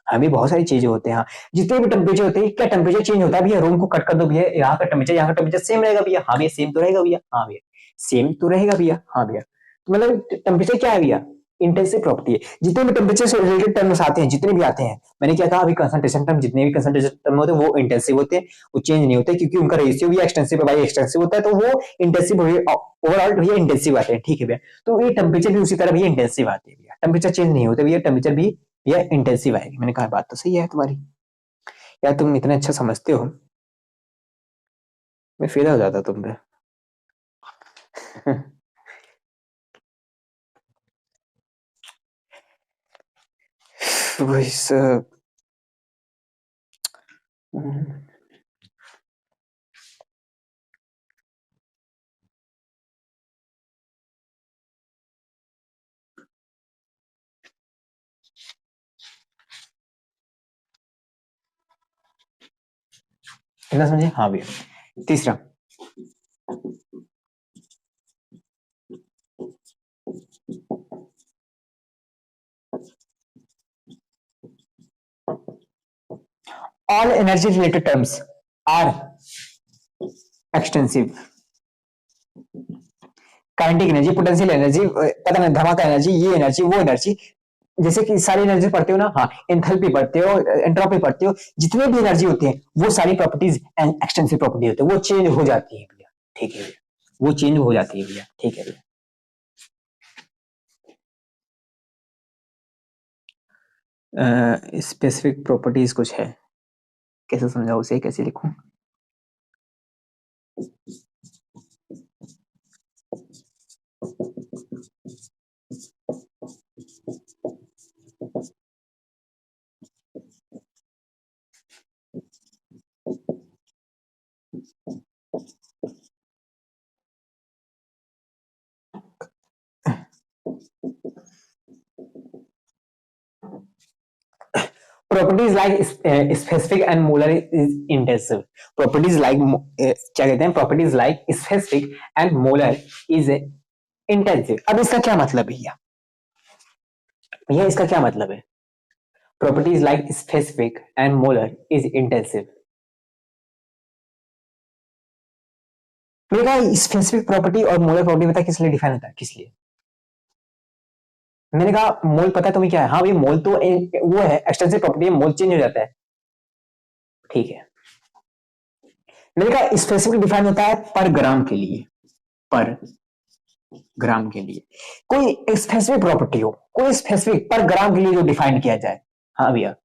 हमें बहुत सारी चीजें होते हैं। हाँ जितने भी टेम्परेचर होते हैं क्या टेम्परेचर चेंज होता है भैया। रूम को कट कर दो भैया यहाँ का टेम्परेचर सेम रहेगा भैया। हाँ भैया सेम तो रहेगा भैया। हाँ भैया सेम तो रहेगा भैया। हाँ भैया तो मतलब टेम्परेचर क्या है भैया इंटेंसिव प्रॉपर्टी है। जितने भी टेम्परेचर से रिलेटेड टर्म्स आते हैं जितने भी आते हैं मैंने क्या कहा अभी कंसंट्रेशन टर्म जितने भी कंसंट्रेशन टर्म होते हैं वो इंटेंसिव होते हैं वो चेंज नहीं होते क्योंकि उनका रेशियो भी एक्सटेंसिव बाई एक्सटेंसिव होता है तो वो इंटेंसिव ओवरऑल भैया इंटेंसिव आते हैं। ठीक है भैया तो ये टेम्परेचर भी उसी तरह भैया इंटेंसिव आते हैं भैया। टेम्परेचर चेंज नहीं होते भैया टेम्परेचर भी भैया इंटेंसिव आएगी। मैंने कहा बात तो सही है तुम्हारी यार तुम इतना अच्छा समझते हो मैं फिदा हो जाता तुम पे। वही सब। इतना समझे। हाँ भैया तीसरा all energy related terms are extensive। Kinetic energy potential energy पता नहीं धमाका एनर्जी ये एनर्जी वो एनर्जी जैसे कि सारी एनर्जी पढ़ते हो ना। हाँ एंथैल्पी पढ़ते हो एंट्रोपी पढ़ते हो जितने भी एनर्जी होती है वो सारी प्रॉपर्टीज एक्सटेंसिव प्रॉपर्टी होती है वो चेंज हो जाती है भैया। ठीक है भैया वो चेंज हो जाती है भैया। ठीक है भैया स्पेसिफिक प्रॉपर्टीज कुछ है कैसे समझाओ उसे कैसे लिखूं। Properties like specific and molar is intensive. Properties like क्या कहते हैं properties like specific and molar is intensive. अब इसका क्या मतलब है भैया भैया इसका क्या मतलब है। Properties like specific and molar is intensive. मैंने कहा स्पेसिफिक प्रॉपर्टी और मोलर प्रॉपर्टी पता है किस लिए डिफाइन होता है किस लिए। मैंने कहा मोल पता है तुम्हें क्या है। हाँ भाई मोल तो वो है एक्सटेंसिव प्रॉपर्टी है मोल चेंज हो जाता है। ठीक है मैंने कहा स्पेसिफिक डिफाइन होता है पर ग्राम के लिए। पर ग्राम के लिए कोई स्पेसिफिक प्रॉपर्टी हो कोई स्पेसिफिक पर ग्राम के लिए जो डिफाइन किया जाए। हाँ भैया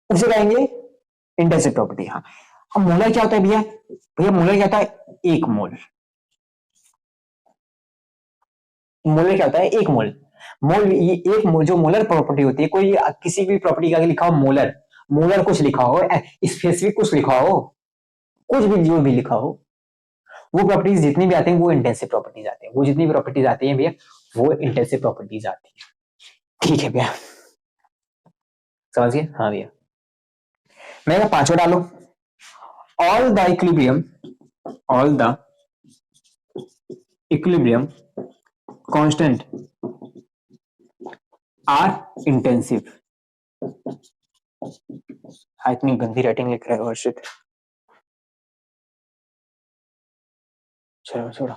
उसे कहेंगे इंटेंसिव प्रॉपर्टी। हाँ अब मोलर क्या होता है भैया भैया मोलर क्या होता है एक मोल। मोलर क्या होता है एक मोल। मोल ये एक जो मोलर प्रॉपर्टी होती है, कोई किसी भी प्रॉपर्टी का आगे लिखा हो मोलर, मोलर कुछ लिखा हो, स्पेसिफिक कुछ लिखा हो, कुछ भी जो भी लिखा हो, वो प्रॉपर्टीज जितनी भी आती हैं वो इंटेंसिव प्रॉपर्टीज आती हैं, वो जितनी भी प्रॉपर्टीज आती हैं भैया वो इंटेंसिव प्रॉपर्टीज आती हैं। ठीक है भैया, समझ गए? हाँ भैया, मैं पांचवा डालो, all the equilibrium, all the equilibrium constant are intensive. इतनी गंदी राइटिंग लिख रहा है वर्षित, चलो छोड़ो।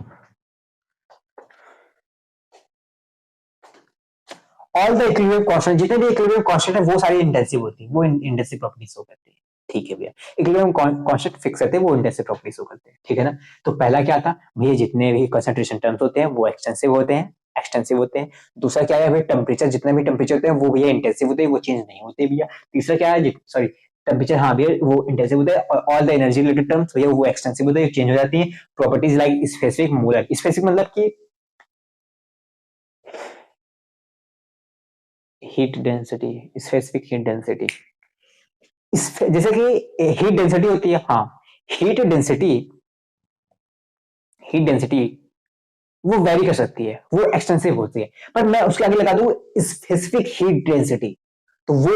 ऑल द इक्विलिब्रियम कांस्टेंट, जितने भी इक्विलिब्रियम कांस्टेंट है वो सारी इंटेंसिव होती है, वो इंटेंसिव प्रॉपर्टीज शो करती है। ठीक है भैया, इक्विलिब्रियम कांस्टेंट फिक्स रहते हैं, वो इंटेंसिव प्रॉपर्टीज शो करते हैं। ठीक है ना? तो पहला क्या था भैया, जितने भी कंसंट्रेशन टर्म्स होते हैं वो एक्सटेंसिव होते हैं, एक्सटेंसिव होते हैं। दूसरा क्या है भैया, टेम्परेचर, जितने भी टेम्परेचर होते हैं वो भैया इंटेंसिव होते हैं, वो चेंज नहीं होते भैया। तीसरा क्या है, सॉरी टेम्परेचर, हाँ भैया वो इंटेंसिव होता है। और all the energy related terms भैया वो एक्सटेंसिव होते हैं, चेंज हो जाती है। Properties like specific, molar. Specific मतलब कि heat density, specific heat density, जैसे कि हीट डेंसिटी होती है, हाँ हीट डेंसिटी, हीट डेंसिटी वो वेरी कर सकती है, वो एक्सटेंसिव होती है, पर मैं उसके आगे लगा दूं स्पेसिफिक हीट डेंसिटी, तो वो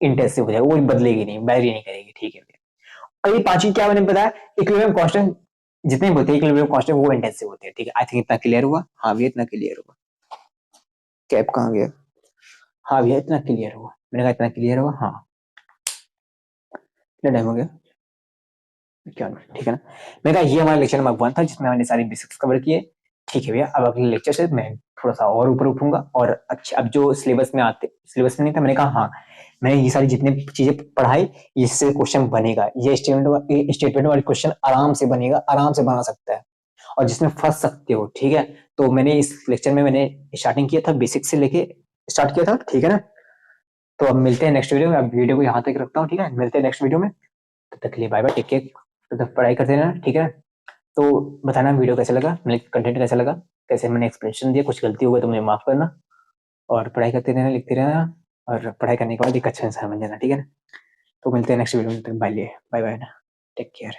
इंटेंसिव हो जाएगा, वो बदलेगी नहीं, वेरी नहीं करेगी। ठीक है। और ये पांचवी क्या मैंने बताया, इक्विलिब्रियम कांस्टेंट जितने भी होते हैं इक्विलिब्रियम कांस्टेंट वो इंटेंसिव होते हैं। ठीक है, आई थिंक इतना क्लियर हुआ। हाँ भैया इतना क्लियर हुआ। कैप कहाँ गया? हाँ भैया इतना क्लियर हुआ, मैंने कहा इतना क्लियर हुआ। हाँ कितना टाइम हो गया? क्या? ठीक है ना? मैंने कहा ये हमारा लेक्चर नंबर 1 था जिसमें हमने सारी बेसिक्स कवर किए। ठीक है भैया, अब अगले लेक्चर से मैं थोड़ा सा और ऊपर उठूंगा और अच्छा, अब जो सिलेबस में आते, सिलेबस में नहीं था, मैंने कहा हाँ मैंने ये सारी जितनी चीजें पढ़ाई इससे क्वेश्चन बनेगा, ये स्टेटमेंट वाले क्वेश्चन आराम से बनेगा, आराम से बना सकता है और जिसमें फंस सकते हो। ठीक है, तो मैंने इस लेक्चर में मैंने स्टार्टिंग किया था, बेसिक से लेके स्टार्ट किया था। ठीक है ना? तो अब मिलते हैं नेक्स्ट वीडियो में, अब वीडियो को यहाँ तक रखता हूँ। ठीक है, मिलते हैं नेक्स्ट वीडियो में, तब तक के लिए बाय बाय, टेक केयर, तब तक पढ़ाई करते रहना। ठीक है, तो बताना वीडियो कैसा लगा, मेरे कंटेंट कैसा लगा, कैसे मैंने एक्सप्लेनेशन दिया, कुछ गलती हो गई तो मुझे माफ करना, और पढ़ाई करते रहना, लिखते रहना, और पढ़ाई करने के बाद एक अच्छा इंसान बन जाना। ठीक है ना? तो मिलते हैं नेक्स्ट वीडियो में, बाय बाय ना, टेक केयर।